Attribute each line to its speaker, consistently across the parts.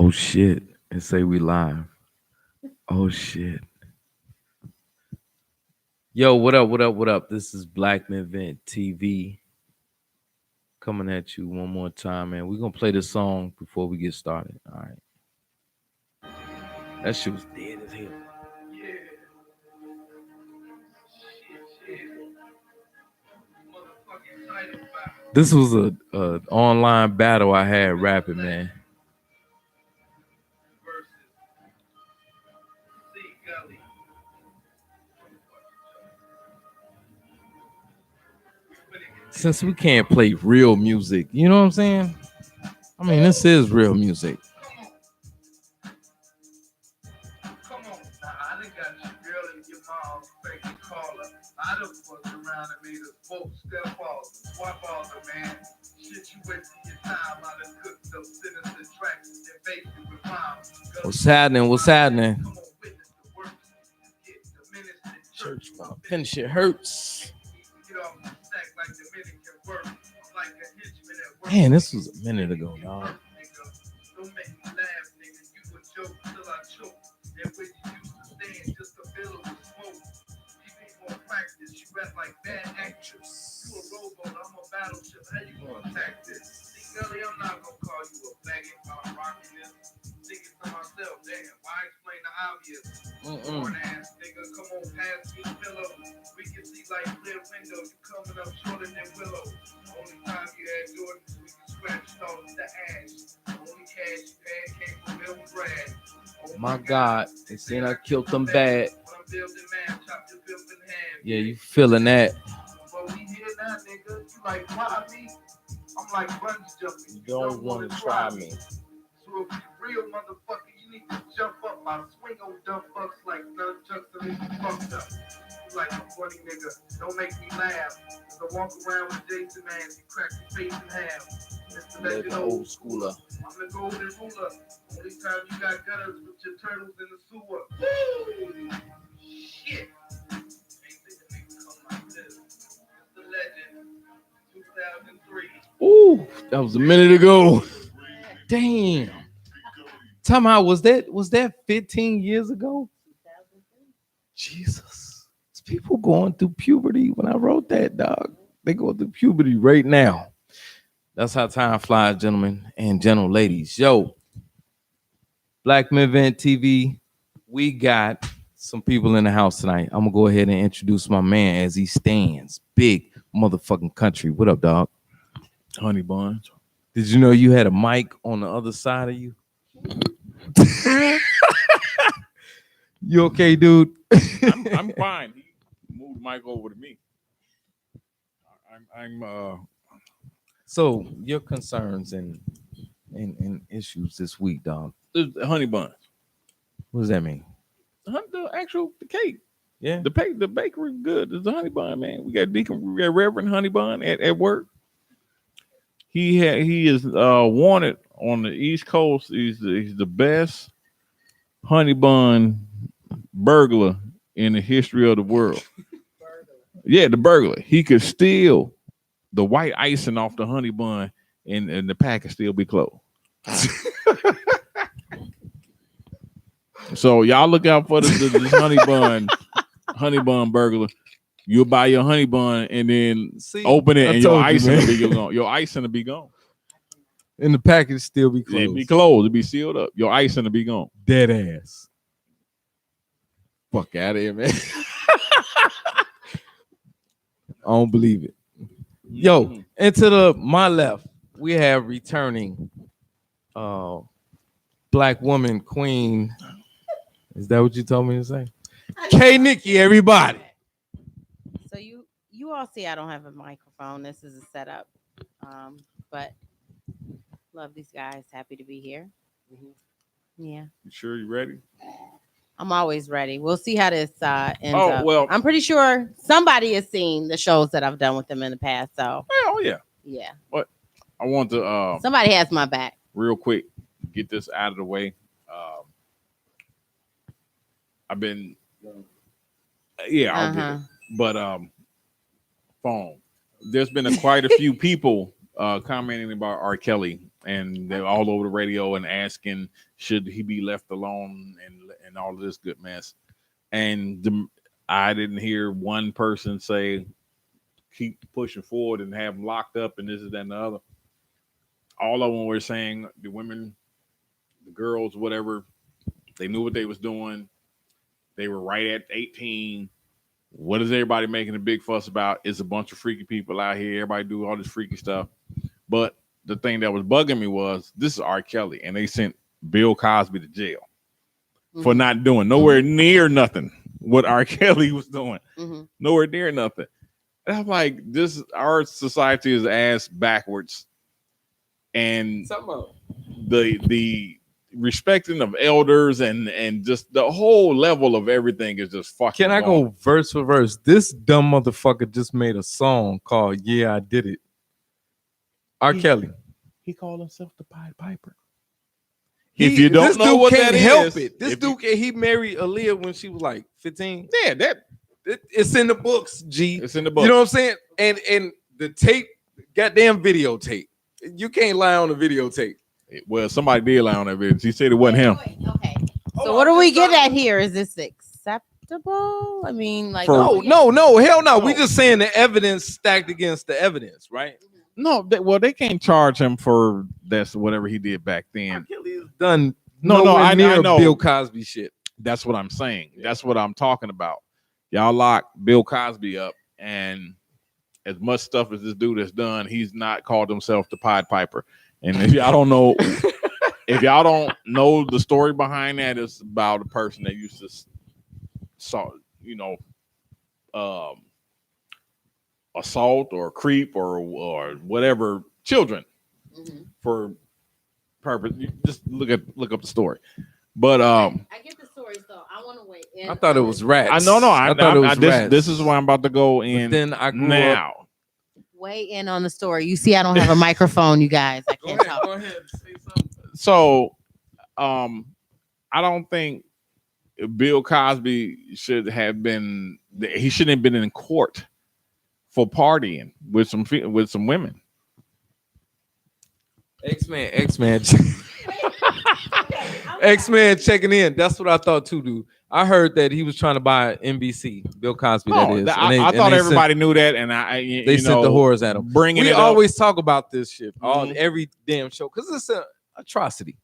Speaker 1: Oh shit. And say we live. Oh shit. Yo, what up, what up, what up? This is BlackMenVentTV coming at you one more time, man. We're gonna play this song before we get started. All right. That shit was dead as hell. This was a online battle I had rapping, man. Since we can't play real music, you know what I'm saying? I mean, this is real music. Come on, I done got your girl and your mom faking caller. I done fucked around and made us both step off. Swap off the man. Shit, you wasting your time. I done cooked up sinister tracks and baked it with mom. What's happening? What's happening? Come on, witness the work. Get the minutes in church. Finish it hurts. Get off the stack like the minute can work. Like a henchman at work. Man, this was a minute ago, dog. Don't make me laugh, nigga. You a joke till I choke. And when you used to stand just a bill of smoke. You need more practice. You rap like bad actress. You a rowboat, I'm a battleship. How you gonna attack this? See, Gully, I'm not gonna call you a faggot while I'm rocking this. Thinking to myself, damn, why explain the obvious? Born ass nigga, come on, pass me the pillow. We can see like clear window. You coming up shorter than Willow. Only time you had Jordan, we can scratch off the ash. Only cash you had came from Bill Brad. Oh my God, they saying I killed them bad. Yeah, you feeling that? But we here now, nigga. You like try me? I'm like bungee jumping. You don't want to try me. So if you real motherfucker, you need to jump up. I swing on dumb fucks like nunchucks and make you fucked up. You like a funny nigga. Don't make me laugh. As I walk around with Jason, man, you crack your face in half. It's the legend old schooler. I'm the golden ruler. Only time you got gutters with your turtles in the sewer. Woo! Shit. Ain't thinking niggas come like this. It's the legend. 2003. Ooh, that was a minute ago. Damn. Time out, was that 15 years ago? Jesus. It's people going through puberty when I wrote that, dog. They going through puberty right now. That's how time flies, gentlemen and gentle ladies. Yo, BlackMenVentTV, we got some people in the house tonight. I'm gonna go ahead and introduce my man as he stands. Big motherfucking country. What up, dog?
Speaker 2: Honey bun.
Speaker 1: Did you know you had a mic on the other side of you? You okay, dude?
Speaker 2: I'm fine. He moved the mic over to me.
Speaker 1: So your concerns and issues this week, dog.
Speaker 2: The honey buns.
Speaker 1: What does that mean?
Speaker 2: The cake.
Speaker 1: Yeah.
Speaker 2: The bakery good. There's a honey bun, man. We got Reverend Honey Bun at work. He is wanted on the East Coast. He's the best honey bun burglar in the history of the world. Yeah, the burglar. He could steal the white icing off the honey bun and the pack could still be closed. So y'all look out for this honey bun burglar. You'll buy your honey bun and then open it and your icing will be gone. Your icing will be gone.
Speaker 1: And the package still be closed.
Speaker 2: It'll be closed. It'll be sealed up. Your icing will be gone.
Speaker 1: Dead ass. Fuck out of here, man. I don't believe it. Yo, and to my left, we have returning black woman queen. Is that what you told me to say? K-Nikki, everybody.
Speaker 3: So you all see I don't have a microphone. This is a setup. But love these guys. Happy to be here. Yeah.
Speaker 2: You sure you ready?
Speaker 3: I'm always ready. We'll see how this ends up.
Speaker 2: Well,
Speaker 3: I'm pretty sure somebody has seen the shows that I've done with them in the past. So
Speaker 2: yeah.
Speaker 3: Yeah.
Speaker 2: But I want to
Speaker 3: somebody has my back.
Speaker 2: Real quick, get this out of the way. I've been I'll get it. But phone. There's been quite a few people commenting about R. Kelly and they're all over the radio and asking should he be left alone and all of this good mess. And I didn't hear one person say keep pushing forward and have him locked up and this and that and the other. All of them were saying the women, the girls, whatever, they knew what they was doing. They were right at 18. What is everybody making a big fuss about? It's a bunch of freaky people out here. Everybody do all this freaky stuff. But the thing that was bugging me was this is R. Kelly, and they sent Bill Cosby to jail for not doing nowhere near nothing what R. Kelly was doing. Nowhere near nothing. And I'm like, our society is ass backwards. And the respecting of elders and just the whole level of everything is just fucking.
Speaker 4: Can I go verse for verse? This dumb motherfucker just made a song called "Yeah, I Did It." R. Kelly.
Speaker 2: He called himself the Pied Piper. If you don't know what that
Speaker 4: help
Speaker 2: is,
Speaker 4: it. This dude he married Aaliyah when she was like 15.
Speaker 2: Yeah,
Speaker 4: it's in the books. G.
Speaker 2: It's in the book.
Speaker 4: You know what I'm saying? And the tape, goddamn videotape. You can't lie on the videotape.
Speaker 2: Well, somebody did lie on that video. She said it wasn't him.
Speaker 3: Okay. So what do we get at here? Is this acceptable? I mean, like,
Speaker 4: no, hell no. We just saying the evidence stacked against the evidence, right?
Speaker 2: No, they can't charge him for that's whatever he did back then.
Speaker 4: Kelly has done
Speaker 2: I know
Speaker 4: Bill Cosby shit.
Speaker 2: That's what I'm saying. That's what I'm talking about. Y'all lock Bill Cosby up, and as much stuff as this dude has done, he's not called himself the Pied Piper. And if y'all don't know, the story behind that, is about a person that used to assault or creep or whatever children for purpose. You just look up the story. But
Speaker 3: I get the story, so I want to wait.
Speaker 4: I thought it was rats.
Speaker 2: I thought it was rats. This is why I'm about to go in.
Speaker 4: But then I grew
Speaker 2: now.
Speaker 4: Up.
Speaker 3: Weigh in on the story. You see, I don't have a microphone, you guys. I can't talk.
Speaker 4: Go ahead. Say something.
Speaker 2: So, I don't think Bill Cosby should have been. He shouldn't have been in court for partying with some women.
Speaker 4: X-Man. X-Man checking in. That's what I thought too, dude. I heard that he was trying to buy NBC, Bill Cosby. That is.
Speaker 2: I thought everybody knew that, and
Speaker 4: they sent the whores at him. We always talk about this shit, every damn show, because it's an atrocity.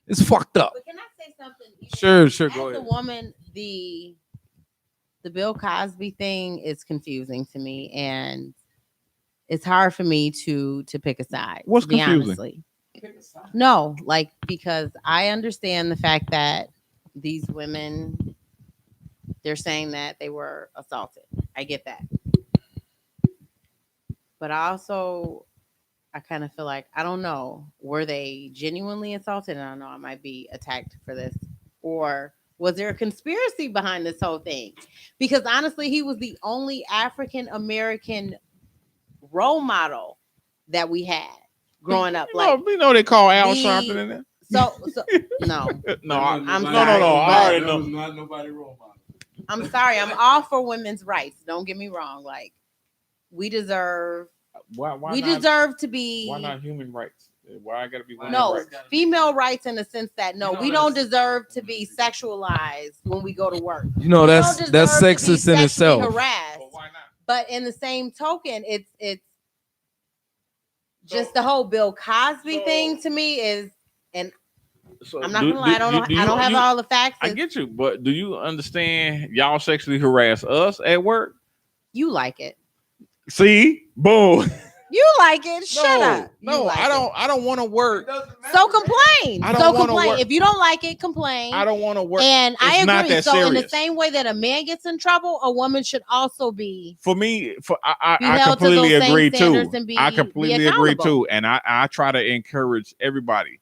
Speaker 4: It's fucked up.
Speaker 3: But can I say something?
Speaker 4: Sure. Go ahead.
Speaker 3: As a woman, the Bill Cosby thing is confusing to me, and it's hard for me to pick a side.
Speaker 2: What's
Speaker 3: to be
Speaker 2: confusing?
Speaker 3: Honestly. No, like, because I understand the fact that these women, they're saying that they were assaulted. I get that. But I kind of feel like, I don't know, were they genuinely assaulted? And I know I might be attacked for this. Or was there a conspiracy behind this whole thing? Because honestly, he was the only African American role model that we had growing up.
Speaker 2: We know they call Al Sharpton in there.
Speaker 3: So no.
Speaker 2: I'm sorry.
Speaker 4: I already know. Not nobody role model.
Speaker 3: I'm sorry. I'm all for women's rights. Don't get me wrong. Like, we deserve.
Speaker 2: Why
Speaker 3: deserve to be.
Speaker 2: Why not human rights? Why I gotta be women's
Speaker 3: no
Speaker 2: rights?
Speaker 3: female rights in the sense that we don't deserve to be sexualized when we go to work.
Speaker 4: You know, that's sexist in itself.
Speaker 3: Harassed.
Speaker 2: Well, why not?
Speaker 3: But in the same token, it's just the whole Bill Cosby thing to me is, and I'm not gonna lie, I don't have all the facts.
Speaker 2: I get you, but do you understand? Y'all sexually harass us at work.
Speaker 3: You like it.
Speaker 2: See, boom.
Speaker 3: You like it. Shut up.
Speaker 2: No,
Speaker 3: like
Speaker 2: I don't want to work.
Speaker 3: So complain.
Speaker 2: Work.
Speaker 3: If you don't like it, complain.
Speaker 2: I don't want to work.
Speaker 3: And I agree. So
Speaker 2: serious.
Speaker 3: in the same way that a man gets in trouble, a woman should also be.
Speaker 2: For me, I completely agree too. I completely agree too. And I try to encourage everybody,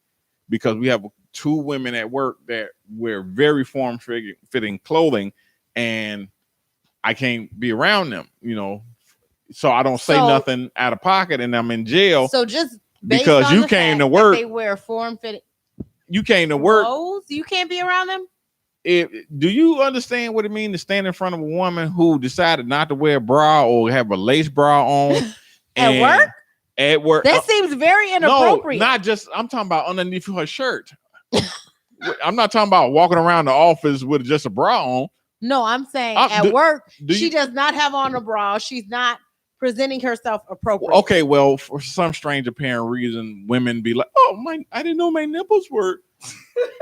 Speaker 2: because we have 2 women at work that wear very form-fitting clothing, and I can't be around them, so I don't say nothing out of pocket, and I'm in jail.
Speaker 3: So just
Speaker 2: because you came to work,
Speaker 3: they wear form-fitting.
Speaker 2: You came to work.
Speaker 3: Clothes? You can't be around them.
Speaker 2: Do you understand what it means to stand in front of a woman who decided not to wear a bra or have a lace bra on
Speaker 3: At work?
Speaker 2: at work.
Speaker 3: That seems very inappropriate.
Speaker 2: No, not just. I'm talking about underneath her shirt. I'm not talking about walking around the office with just a bra on.
Speaker 3: No, I'm saying at work, she does not have on a bra. She's not presenting herself appropriately.
Speaker 2: Okay, well, for some strange apparent reason, women be like, "Oh my, I didn't know my nipples were."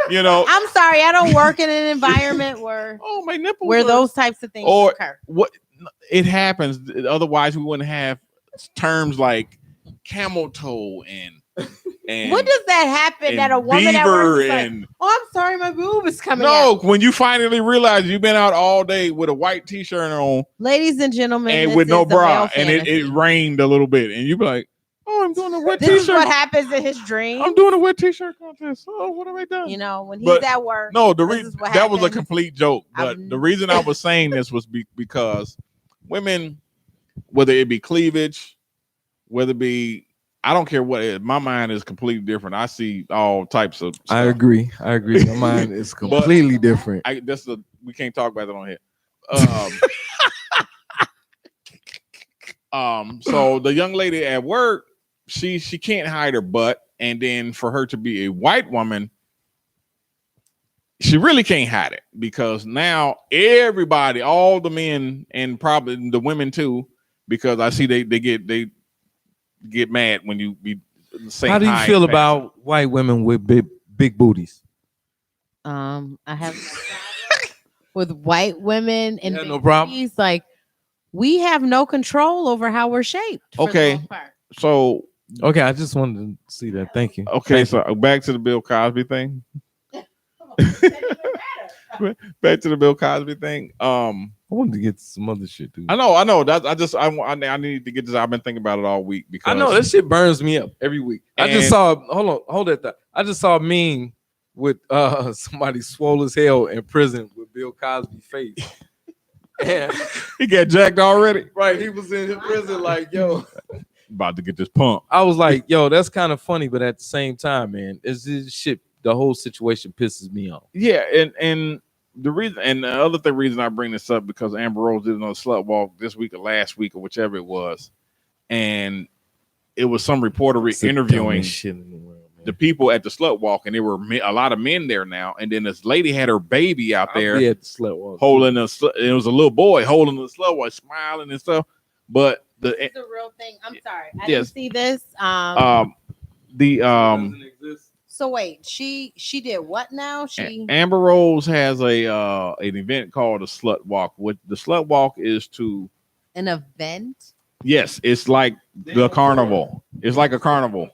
Speaker 3: I'm sorry, I don't work in an environment where
Speaker 2: my nipples
Speaker 3: where those types of things occur.
Speaker 2: What it happens. Otherwise, we wouldn't have terms like camel toe and
Speaker 3: what does that happen that a woman at work is like, oh, I'm sorry, my boob is coming out.
Speaker 2: When you finally realize you've been out all day with a white t-shirt on,
Speaker 3: ladies and gentlemen,
Speaker 2: and with no bra, and it rained a little bit, and you be like, oh, I'm doing a wet t-shirt.
Speaker 3: This is what happens in his dream.
Speaker 2: I'm doing a wet t-shirt contest. Oh, what have I done?
Speaker 3: When he's at work.
Speaker 2: No, the reason that was a complete joke. But the reason I was saying this was because women, whether it be cleavage, whether it be, I don't care what. My mind is completely different. I see all types of stuff.
Speaker 4: I agree. My mind is completely different.
Speaker 2: We can't talk about it on here. So the young lady at work, she can't hide her butt, and then for her to be a white woman, she really can't hide it, because now everybody, all the men and probably the women too, because I see they get mad when you be saying.
Speaker 4: How do you feel about white women with big booties?
Speaker 3: I have with white women and big
Speaker 4: no problem.
Speaker 3: booties, like we have no control over how we're shaped.
Speaker 2: Okay, so
Speaker 4: I just wanted to see that. Thank you.
Speaker 2: Okay, so back to the Bill Cosby thing. Back to the Bill Cosby thing. I
Speaker 4: wanted to get some other shit, dude.
Speaker 2: I know. I need to get this. I've been thinking about it all week because
Speaker 4: I know this shit burns me up every week. I just saw. Hold that. I just saw a meme with somebody swole as hell in prison with Bill Cosby's face. And
Speaker 2: he got jacked already.
Speaker 4: Right, he was in prison like, yo,
Speaker 2: about to get this pump.
Speaker 4: I was like, yo, that's kind of funny, but at the same time, man, is this shit? The whole situation pisses me off.
Speaker 2: Yeah, and the reason, and the other reason I bring this up, because Amber Rose did another Slut Walk this week or last week or whichever it was, and it was some reporter interviewing the people at the Slut Walk, and there were a lot of men there now, and then this lady had her baby out there
Speaker 4: at the Slut Walk,
Speaker 2: holding it was a little boy holding the Slut Walk, smiling and stuff, but
Speaker 3: it's a real thing. I'm sorry, I didn't see this. So wait, she did what now?
Speaker 2: Amber Rose has an event called a Slut Walk. What the Slut Walk is to
Speaker 3: an event?
Speaker 2: Yes, it's like the carnival. It's like a carnival.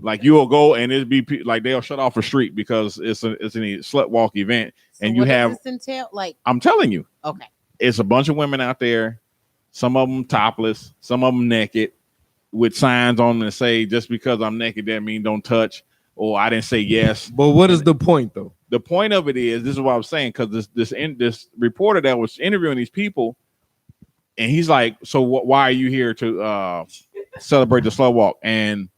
Speaker 2: Like you'll go and it'll be like they'll shut off a street because it's a Slut Walk event, so and you have. Does this
Speaker 3: entail? Like
Speaker 2: I'm telling you,
Speaker 3: okay,
Speaker 2: it's a bunch of women out there. Some of them topless, some of them naked, with signs on them that say, "Just because I'm naked, that means don't touch." Or I didn't say yes.
Speaker 4: But what is the point, though?
Speaker 2: The point of it is, this is what I'm saying, because this reporter that was interviewing these people, and he's like, "So why are you here to celebrate the Slut Walk?" And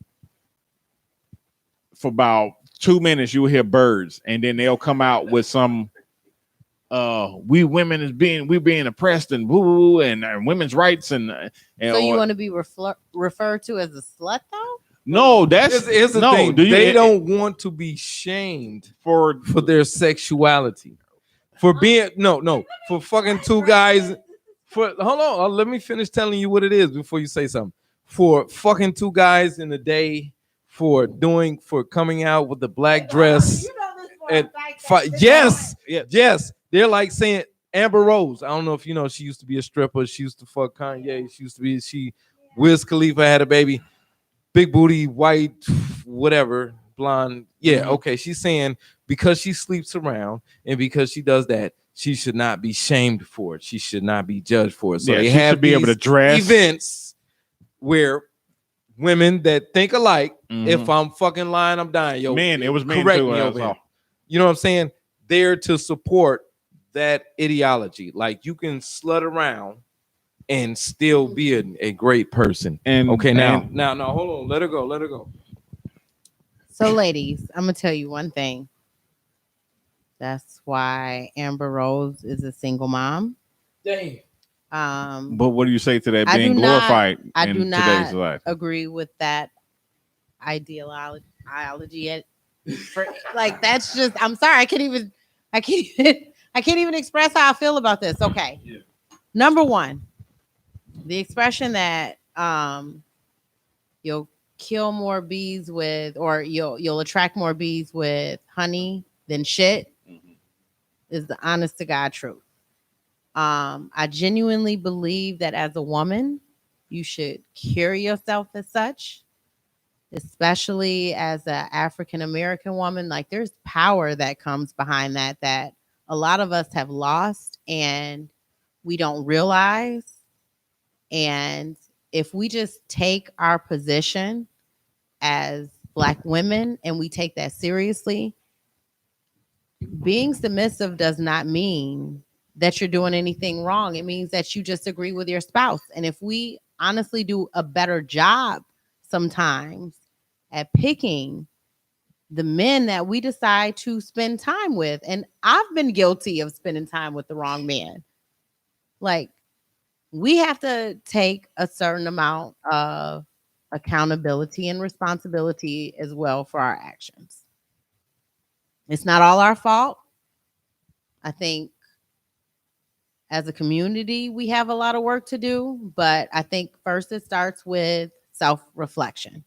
Speaker 2: for about 2 minutes, you will hear birds, and then they'll come out with some, "We women we're being oppressed and woo and women's rights and."
Speaker 3: So you want to be referred to as a slut, though?
Speaker 2: No, that's
Speaker 4: here's the thing. They don't want to be shamed for their sexuality, for being for fucking two guys. Hold on, let me finish telling you what it is before you say something. For fucking two guys in a day, for coming out with the black dress, and yes, they're like saying Amber Rose. I don't know if you know, she used to be a stripper. She used to fuck Kanye. Wiz Khalifa had a baby. Big booty, white, whatever, blonde. Yeah, okay. She's saying because she sleeps around and because she does that, she should not be shamed for it. She should not be judged for it. So they have to be able to dress events where women that think alike. If I'm fucking lying, I'm dying. Yo,
Speaker 2: man, it was men
Speaker 4: correct
Speaker 2: too,
Speaker 4: me over here. You know what I'm saying? There to support that ideology. Like you can slut around and still be a great person. And okay, now, hold on. Let her go.
Speaker 3: So, ladies, I'm gonna tell you one thing. That's why Amber Rose is a single mom.
Speaker 4: Dang.
Speaker 2: But what do you say to that
Speaker 3: I
Speaker 2: being
Speaker 3: do not-
Speaker 2: glorified
Speaker 3: I
Speaker 2: in
Speaker 3: do
Speaker 2: today's
Speaker 3: not
Speaker 2: life?
Speaker 3: agree with that ideology. For, like that's just. I'm sorry. I can't even express how I feel about this. Okay.
Speaker 2: Yeah.
Speaker 3: Number one, the expression that you'll kill more bees with, or you'll attract more bees with honey than shit, is the honest to God truth. I genuinely believe that as a woman, you should carry yourself as such, especially as an African American woman. Like there's power that comes behind that a lot of us have lost and we don't realize. And if we just take our position as Black women and we take that seriously, being submissive does not mean that you're doing anything wrong. It means that you just agree with your spouse. And if we honestly do a better job sometimes at picking the men that we decide to spend time with, and I've been guilty of spending time with the wrong man, like we have to take a certain amount of accountability and responsibility as well for our actions. It's not all our fault. I think as a community, we have a lot of work to do, but I think first it starts with self-reflection.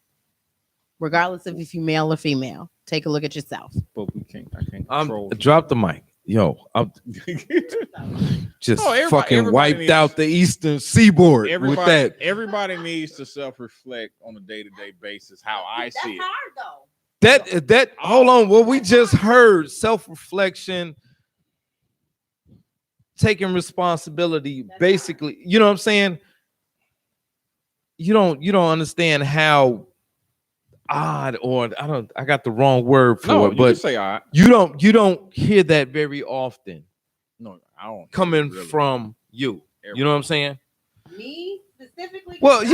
Speaker 3: Regardless of if you're male or female, take a look at yourself.
Speaker 2: But we can't. I can't control.
Speaker 4: Drop the mic. Yo, I'm just fucking
Speaker 2: everybody
Speaker 4: wiped
Speaker 2: needs-
Speaker 4: out the Eastern Seaboard with that.
Speaker 2: Everybody needs to self-reflect on a day-to-day basis. How I see it.
Speaker 3: Hard though.
Speaker 4: That hold on. What we just heard, self-reflection, taking responsibility, basically, you know what I'm saying? You don't understand how odd, or I got the wrong word for
Speaker 2: No,
Speaker 4: it,
Speaker 2: you
Speaker 4: but
Speaker 2: can say I.
Speaker 4: you don't hear that very often
Speaker 2: No, I don't.
Speaker 4: coming
Speaker 2: really.
Speaker 4: from you. You know what I'm saying?
Speaker 3: Me specifically.
Speaker 4: Well,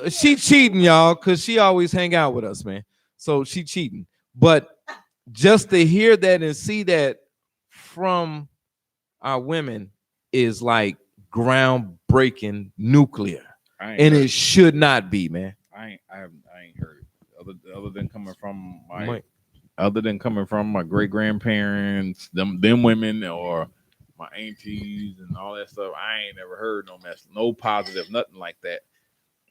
Speaker 4: she cheating, y'all, because she always hang out with us, man. So she cheating. But just to hear that and see that from our women is like groundbreaking nuclear. And it should not be, man.
Speaker 2: I ain't heard it. Other than coming from my great grandparents, them women, or my aunties and all that stuff, I ain't never heard no positive, nothing like that.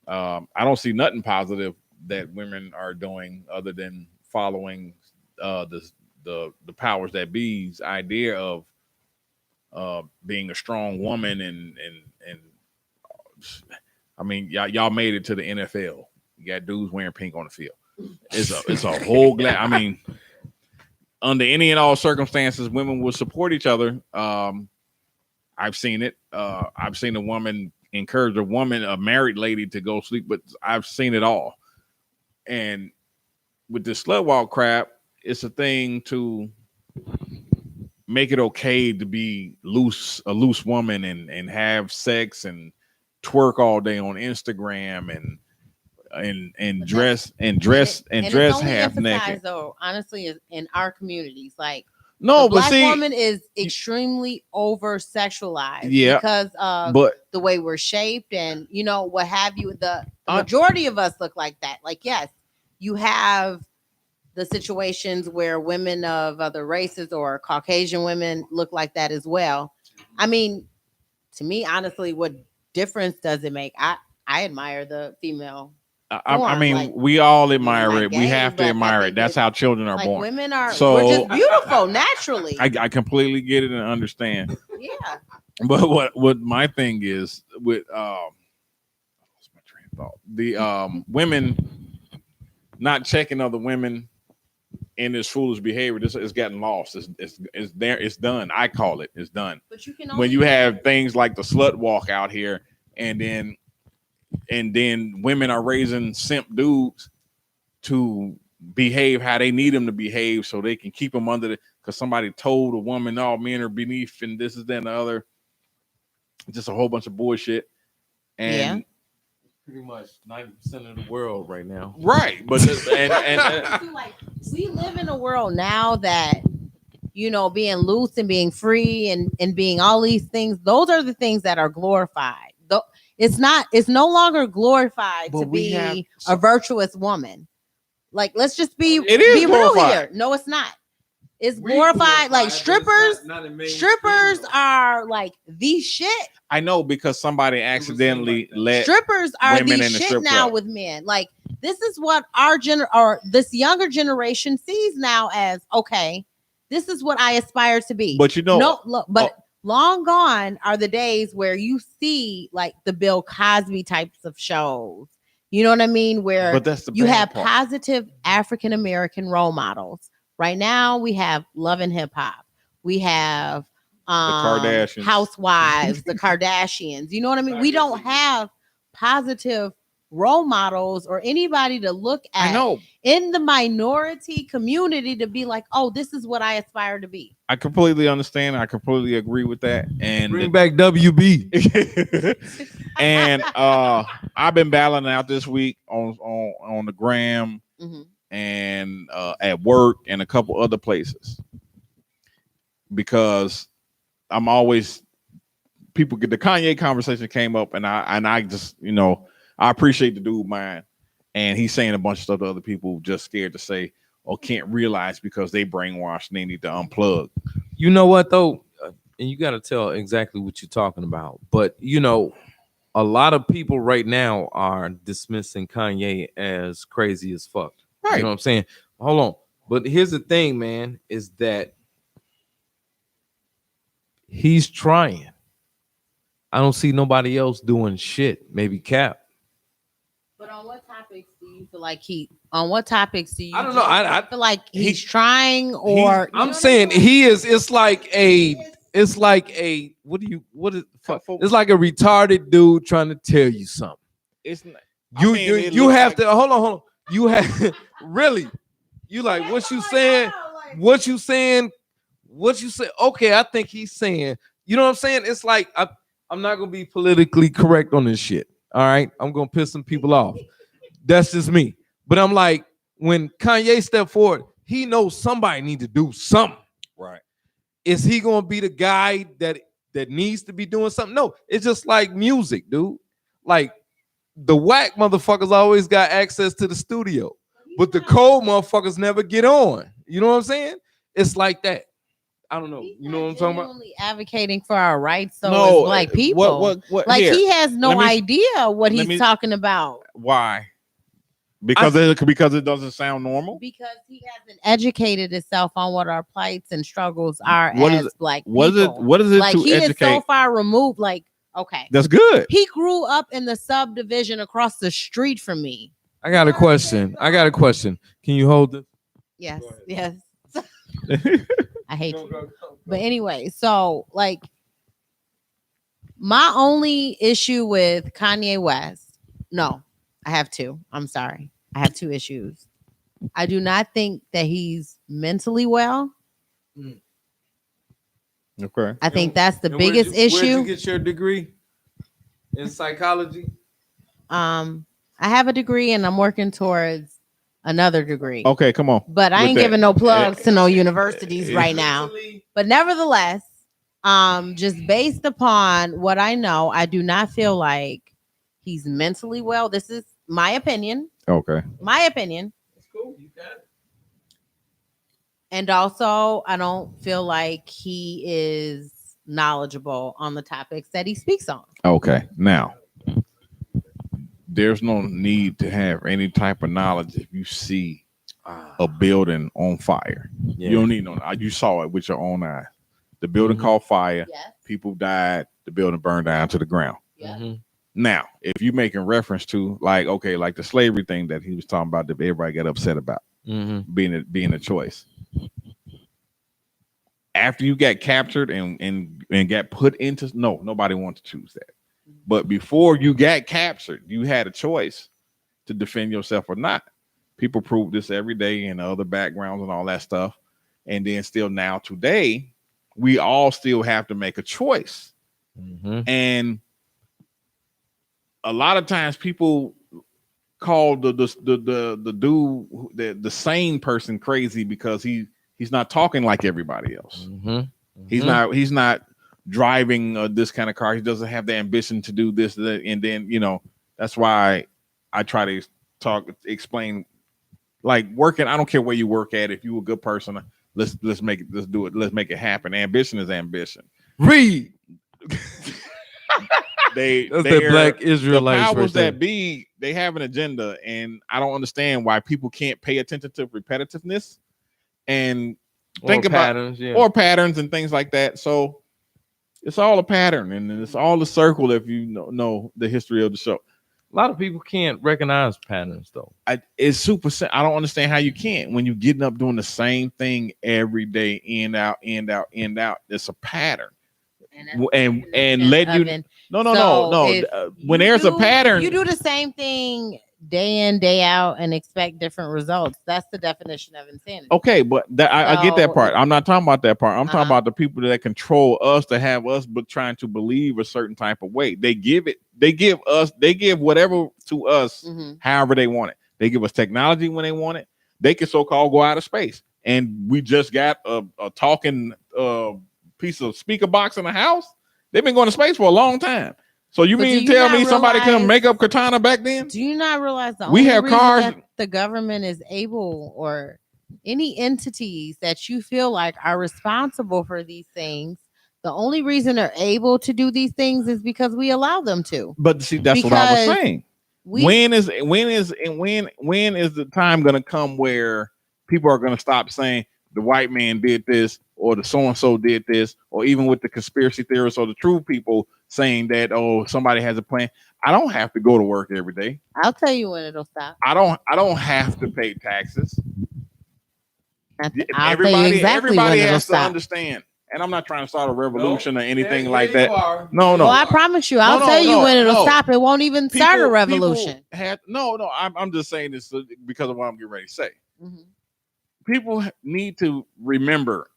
Speaker 2: I don't see nothing positive that women are doing other than following the powers that be's idea of being a strong woman and I mean y'all made it to the NFL. You got dudes wearing pink on the field. It's a whole I mean, under any and all circumstances, women will support each other. I've seen it. I've seen a woman encourage a married lady, to go sleep, but I've seen it all. And with this slut walk crap, it's a thing to make it okay to be a loose woman and have sex and twerk all day on Instagram and dress half naked.
Speaker 3: Though honestly, in our communities, like
Speaker 2: no,
Speaker 3: the
Speaker 2: but
Speaker 3: Black
Speaker 2: see,
Speaker 3: woman is extremely over sexualized,
Speaker 2: yeah,
Speaker 3: because of the way we're shaped and what have you. The majority of us look like that. Like, yes, you have the situations where women of other races or Caucasian women look like that as well. I mean, to me, honestly, what difference does it make? I admire the female.
Speaker 2: I mean,
Speaker 3: like,
Speaker 2: we all admire it.
Speaker 3: gay,
Speaker 2: We have to
Speaker 3: but
Speaker 2: admire it. That's how children are
Speaker 3: like
Speaker 2: born.
Speaker 3: Women are
Speaker 2: So
Speaker 3: we're just beautiful naturally.
Speaker 2: I completely get it and understand.
Speaker 3: Yeah.
Speaker 2: But what my thing is with what's my train of thought? The women not checking other women in this foolish behavior. This is getting lost. It's there. It's done. I call it. It's done.
Speaker 3: But you can
Speaker 2: when you have things like the slut walk out here, and then women are raising simp dudes to behave how they need them to behave, so they can keep them under because somebody told a woman all men are beneath and this is that and the other. Just a whole bunch of bullshit. And
Speaker 4: pretty much 90% of the world right now.
Speaker 2: Right. But and
Speaker 3: like, we live in a world now that being loose and being free and being all these things. Those are the things that are glorified. It's no longer glorified to be a virtuous woman. Like, let's just be real
Speaker 2: glorified.
Speaker 3: here. No, it's not. It's glorified. Like strippers are like the shit.
Speaker 2: I know, because somebody accidentally let
Speaker 3: strippers are
Speaker 2: women
Speaker 3: the
Speaker 2: in the
Speaker 3: shit
Speaker 2: strip
Speaker 3: now
Speaker 2: club.
Speaker 3: with men. Like, this is what this younger generation sees now as, okay, this is what I aspire to be.
Speaker 2: But
Speaker 3: long gone are the days where you see like the Bill Cosby types of shows. You know what I mean? Where you have positive African American role models. Right now, we have Love and Hip Hop. We have
Speaker 2: the Kardashians,
Speaker 3: Housewives, the Kardashians. You know what I mean? We don't have positive role models or anybody to look at in the minority community to be like, oh, this is what I aspire to be.
Speaker 2: I completely understand. I completely agree with that. And
Speaker 4: bring back WB.
Speaker 2: And I've been battling out this week on the gram.
Speaker 3: Mm-hmm.
Speaker 2: And at work and a couple other places, because I'm always, people get the Kanye conversation came up, and I just, I appreciate the dude, man, and he's saying a bunch of stuff to other people just scared to say or can't realize because they brainwashed and they need to unplug.
Speaker 4: You know what though, and you got to tell exactly what you're talking about. But a lot of people right now are dismissing Kanye as crazy as fuck. Right. You know what I'm saying? Hold on. But here's the thing, man, is that he's trying. I don't see nobody else doing shit. Maybe Cap.
Speaker 3: But on what topics do you feel like on what topics do you
Speaker 4: I don't know. I
Speaker 3: feel like he's trying, or
Speaker 4: I'm saying he is, it's like a it's like a it's like a retarded dude trying to tell you something.
Speaker 2: It's not,
Speaker 4: you have to hold on. You have really, you like what you saying, what you say. Okay, I think he's saying, you know what I'm saying? It's like, I'm not going to be politically correct on this shit. All right. I'm going to piss some people off. That's just me. But I'm like, when Kanye stepped forward, he knows somebody need to do something.
Speaker 2: Right.
Speaker 4: Is he going to be the guy that needs to be doing something? No, it's just like music, dude. Like, the whack motherfuckers always got access to the studio, but the cold motherfuckers never get on. You know what I'm saying? It's like that. I don't know. You know what I'm talking about?
Speaker 3: Advocating for our rights, though, as black people.
Speaker 2: What,
Speaker 3: like here, he has no idea what he's talking about.
Speaker 2: Why? Because it doesn't sound normal.
Speaker 3: Because he hasn't educated himself on what our plights and struggles are as black people.
Speaker 2: What is it
Speaker 3: like
Speaker 2: to
Speaker 3: he
Speaker 2: educate?
Speaker 3: is so far removed. Like, okay,
Speaker 2: that's good.
Speaker 3: He grew up in the subdivision across the street from me.
Speaker 4: I got a question. Can you hold it?
Speaker 3: Yes. Yes. I hate you. But anyway, so like my only issue with Kanye West, no, I have two. I'm sorry. I have two issues. I do not think that he's mentally well.
Speaker 2: Okay.
Speaker 3: I think that's the biggest issue.
Speaker 4: Where'd you get your degree? In psychology?
Speaker 3: I have a degree and I'm working towards another degree.
Speaker 2: Okay, come on.
Speaker 3: But I ain't giving no plugs to no universities right now. But nevertheless, just based upon what I know, I do not feel like he's mentally well. This is my opinion.
Speaker 2: Okay.
Speaker 3: My opinion.
Speaker 4: That's cool. You got it.
Speaker 3: And also, I don't feel like he is knowledgeable on the topics that he speaks on.
Speaker 2: Okay. Now, there's no need to have any type of knowledge if you see a building on fire. Yeah. You don't need no. You saw it with your own eyes. The building caught fire. Yes. People died. The building burned down to the ground.
Speaker 3: Yeah.
Speaker 2: Mm-hmm. Now, if you're making reference to like the slavery thing that he was talking about that everybody got upset about being a choice. After you got captured and got put into nobody wants to choose that. But before you got captured, you had a choice to defend yourself or not. People prove this every day in other backgrounds and all that stuff. And then still now today, we all still have to make a choice. Mm-hmm. And a lot of times people call the dude, the sane person crazy because he He's not talking like everybody else.
Speaker 4: Mm-hmm.
Speaker 2: He's not driving this kind of car. He doesn't have the ambition to do this, that, and then that's why I try to explain, like working. I don't care where you work at. If you're a good person, let's do it. Let's make it happen. Ambition is ambition.
Speaker 4: Read. That's the Black Israelites.
Speaker 2: The powers that be, they have an agenda, and I don't understand why people can't pay attention to repetitiveness and think about patterns, or patterns and things like that. So it's all a pattern, and it's all a circle. If you know the history of the show,
Speaker 4: a lot of people can't recognize patterns, though.
Speaker 2: It's super. I don't understand how you can't when you're getting up doing the same thing every day, end out. It's a pattern. And let you no. When there's a pattern,
Speaker 3: you do the same thing day in, day out, and expect different results. That's the definition of insanity.
Speaker 2: Okay, but I get that part. I'm not talking about that part. I'm talking about the people that control us, to have us but trying to believe a certain type of way. They give whatever to us however they want it. They give us technology when they want it. They can so-called go out of space. And we just got a talking piece of speaker box in the house. They've been going to space for a long time. So you mean to tell me somebody couldn't make up Cortana back then?
Speaker 3: Do you not realize
Speaker 2: we have cars
Speaker 3: that the government is able, or any entities that you feel like are responsible for these things, the only reason they're able to do these things is because we allow them to.
Speaker 2: But see, that's what I was saying. When is the time going to come where people are going to stop saying the white man did this, or the so-and-so did this, or even with the conspiracy theorists or the true people saying that, oh, somebody has a plan? I don't have to go to work every day.
Speaker 3: I'll tell you when it'll stop.
Speaker 2: I don't have to pay taxes.
Speaker 3: Everybody
Speaker 2: has to understand. And I'm not trying to start a revolution or anything like that. No.
Speaker 3: Well, I promise you, I'll tell you when it'll stop. It won't even start a revolution.
Speaker 2: I'm just saying this because of what I'm getting ready to say. People need to remember,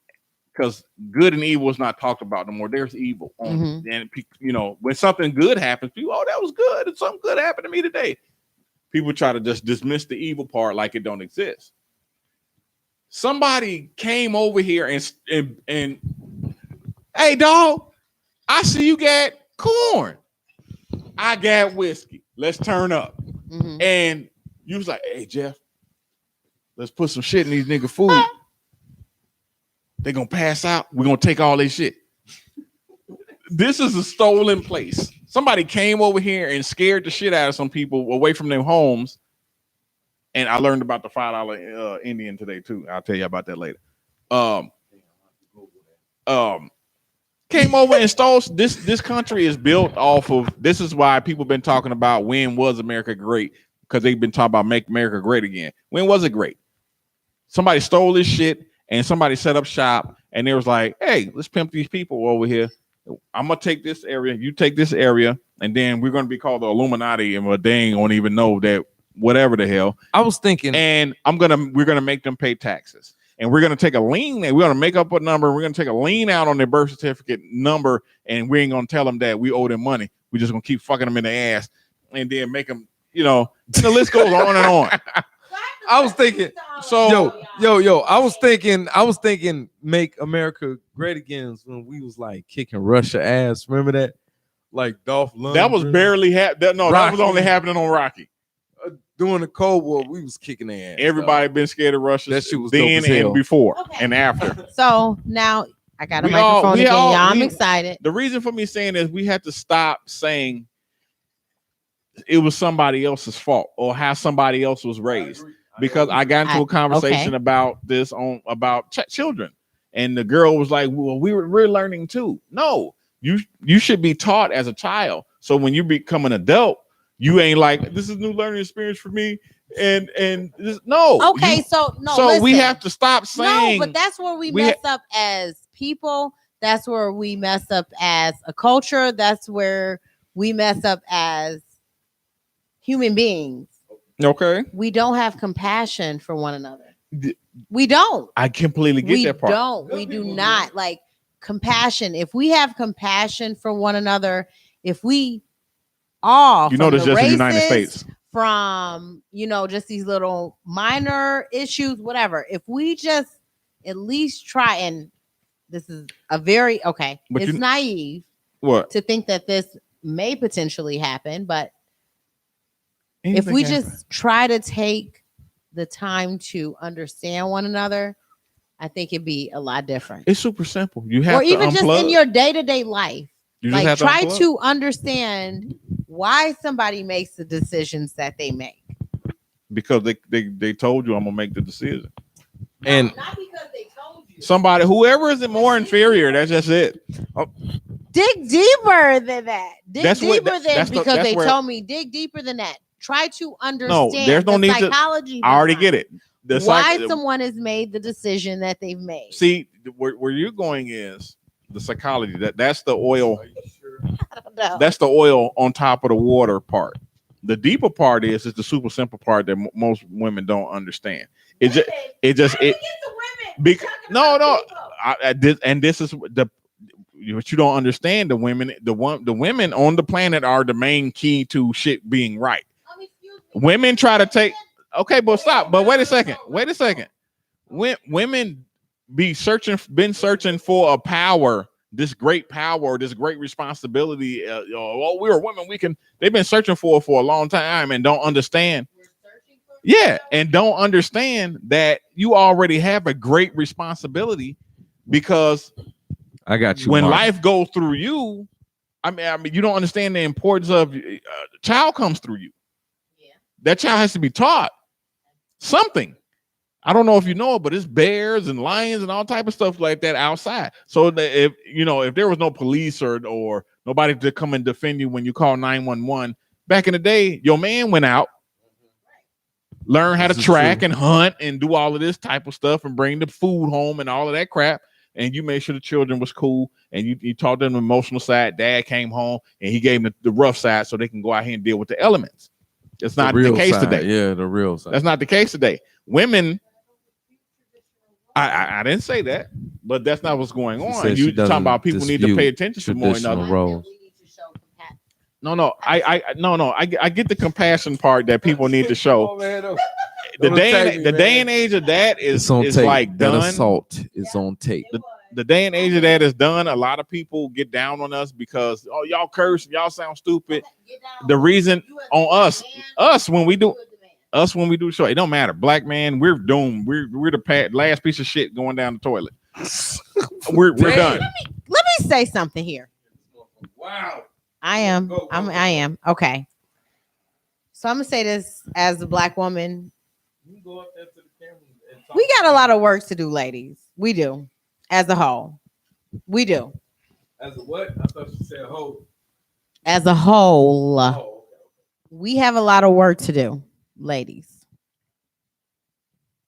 Speaker 2: because good and evil is not talked about no more. There's evil. And when something good happens, people, oh, that was good, and something good happened to me today. People try to just dismiss the evil part like it don't exist. Somebody came over here and hey, dog, I see you got corn. I got whiskey. Let's turn up. And you was like, hey, Jeff, let's put some shit in these nigga food. They're going to pass out. We're going to take all their shit. This is a stolen place. Somebody came over here and scared the shit out of some people away from their homes. And I learned about the $5 Indian today, too. I'll tell you about that later. Came over and stole. This country is built off of, this is why people been talking about when was America great, because they've been talking about make America great again. When was it great? Somebody stole this shit and somebody set up shop and they was like, hey, let's pimp these people over here. I'm going to take this area, you take this area, and then we're going to be called the Illuminati, and they ain't gonna even know that whatever the hell.
Speaker 4: I was thinking,
Speaker 2: and we're gonna make them pay taxes, and we're gonna take a lien. We're gonna make up a number. We're gonna take a lien out on their birth certificate number, and we ain't gonna tell them that we owe them money. We're just gonna keep fucking them in the ass, and then make them. The list goes on and on.
Speaker 4: I was thinking, I was thinking, make America great again when we was like kicking Russia ass. Remember that? Like Dolph Lundgren.
Speaker 2: That was barely that was only happening on Rocky.
Speaker 4: During the Cold War, we was kicking their ass.
Speaker 2: Everybody been scared of Russia.
Speaker 4: That shit was
Speaker 2: then and before and after.
Speaker 3: So now I got a microphone again. I'm excited.
Speaker 2: The reason for me saying is we had to stop saying it was somebody else's fault or how somebody else was raised. Because I got into a conversation about this about children, and the girl was like, "Well, we're learning too." No, you should be taught as a child. So when you become an adult, you ain't like, this is new learning experience for me, and this, no.
Speaker 3: Okay, so
Speaker 2: listen. We have to stop saying.
Speaker 3: No, but that's where we mess up as people. That's where we mess up as a culture. That's where we mess up as human beings.
Speaker 2: Okay.
Speaker 3: We don't have compassion for one another. We don't.
Speaker 2: I completely get that part.
Speaker 3: We do not like compassion. If we have compassion for one another, if we all,
Speaker 2: there's just the United States,
Speaker 3: from just these little minor issues, whatever. If we just at least try. And this is a very
Speaker 2: But
Speaker 3: it's naive
Speaker 2: What?
Speaker 3: to think that this may potentially happen, but if
Speaker 2: Anything
Speaker 3: we
Speaker 2: happen.
Speaker 3: just try to take the time to understand one another, I think it'd be a lot different.
Speaker 2: It's super simple. You have
Speaker 3: Or
Speaker 2: to
Speaker 3: even
Speaker 2: unplug.
Speaker 3: just in your day-to-day life.
Speaker 2: You just
Speaker 3: Like
Speaker 2: have to
Speaker 3: try
Speaker 2: unplug.
Speaker 3: to understand why somebody makes the decisions that they make.
Speaker 2: Because they told you I'm gonna make the decision.
Speaker 4: And
Speaker 3: Not because they told you.
Speaker 2: Somebody, whoever is more inferior, that's just it.
Speaker 3: Dig deeper than that. Dig
Speaker 2: That's what-
Speaker 3: deeper than
Speaker 2: that's the-
Speaker 3: because
Speaker 2: that's
Speaker 3: they
Speaker 2: where-
Speaker 3: told me. Dig deeper than that. Try to understand
Speaker 2: there's no
Speaker 3: the
Speaker 2: need to-
Speaker 3: psychology.
Speaker 2: I already
Speaker 3: behind
Speaker 2: get it. The
Speaker 3: why
Speaker 2: psych-
Speaker 3: someone has made the decision that they've made.
Speaker 2: See where you're going is the psychology. That's the oil.
Speaker 3: I don't know.
Speaker 2: That's the oil on top of the water part. The deeper part is the super simple part that most women don't understand. It just no. This is the what you don't understand. The women on the planet are the main key to shit being right. Women try to take. Okay, but stop. But wait a second. Women been searching for a power, this great power, this great responsibility. We're women. They've been searching for a long time and don't understand. Yeah, and don't understand that you already have a great responsibility because
Speaker 4: I got you.
Speaker 2: when
Speaker 4: Mark.
Speaker 2: life goes through you, I mean, you don't understand the importance of child comes through you.
Speaker 3: Yeah.
Speaker 2: That child has to be taught something. I don't know if you know it, but it's bears and lions and all type of stuff like that outside. So that if there was no police or nobody to come and defend you when you call 911, back in the day, your man went out, learn how to track and hunt and do all of this type of stuff and bring the food home and all of that crap. And you made sure the children was cool and you taught them the emotional side. Dad came home and he gave them the rough side so they can go out here and deal with the elements. It's not the case today.
Speaker 4: Yeah, the real side.
Speaker 2: That's not the case today. Women, I didn't say that, but that's not what's going on. You talking about people need to pay attention to more than others.
Speaker 4: roles.
Speaker 2: No, I get the compassion part that people need to show. The day and age of that is like done.
Speaker 4: That assault is on tape.
Speaker 2: The day and age of that is done. A lot of people get down on us because y'all curse, y'all sound stupid. The reason on us when we do the show, it don't matter. Black man, we're doomed. We're the last piece of shit going down the toilet. we're done.
Speaker 3: Let me say something here.
Speaker 1: Wow.
Speaker 3: I am. Okay. So I'm gonna say this as a Black woman. We got a lot of work to do, ladies. We do. As a whole. We do.
Speaker 4: As a what? I thought you said whole.
Speaker 3: As a whole.
Speaker 4: Oh, okay.
Speaker 3: We have a lot of work to do, ladies.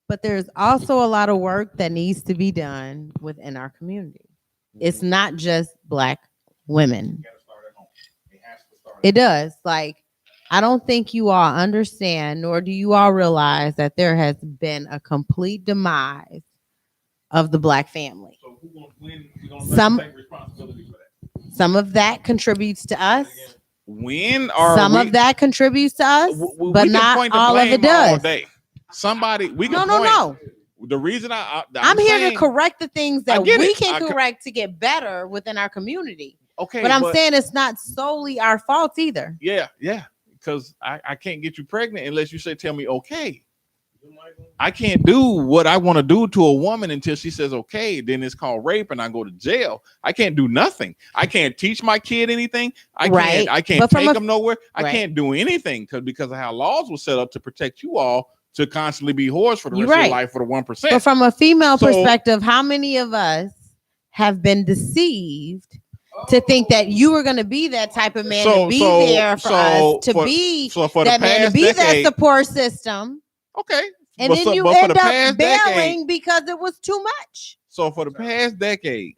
Speaker 3: But there's also a lot of work that needs to be done within our community. It's not just Black women. It does. Like, I don't think you all understand, nor do you all realize that there has been a complete demise of the Black family.
Speaker 2: So
Speaker 3: Some of that contributes to us.
Speaker 2: When are
Speaker 3: Some of that contributes to us, but not all of it does.
Speaker 2: Somebody, we can
Speaker 3: No.
Speaker 2: The reason
Speaker 3: I'm here to correct the things that we can
Speaker 2: I
Speaker 3: correct to get better within our community.
Speaker 2: Okay,
Speaker 3: but I'm saying it's not solely our fault either.
Speaker 2: Yeah, because I can't get you pregnant unless you tell me okay. I can't do what I want to do to a woman until she says okay. Then it's called rape, and I go to jail. I can't do nothing. I can't teach my kid anything. I can't take them nowhere. I can't do anything because of how laws were set up to protect you all to constantly be whores for the rest of your life for the 1%.
Speaker 3: But from a female perspective, how many of us have been deceived to think that you were going to be that type of man to be there for us, to be that man, to be that support system?
Speaker 2: Okay.
Speaker 3: And then you end up bailing because it was too much.
Speaker 2: So for the past decade,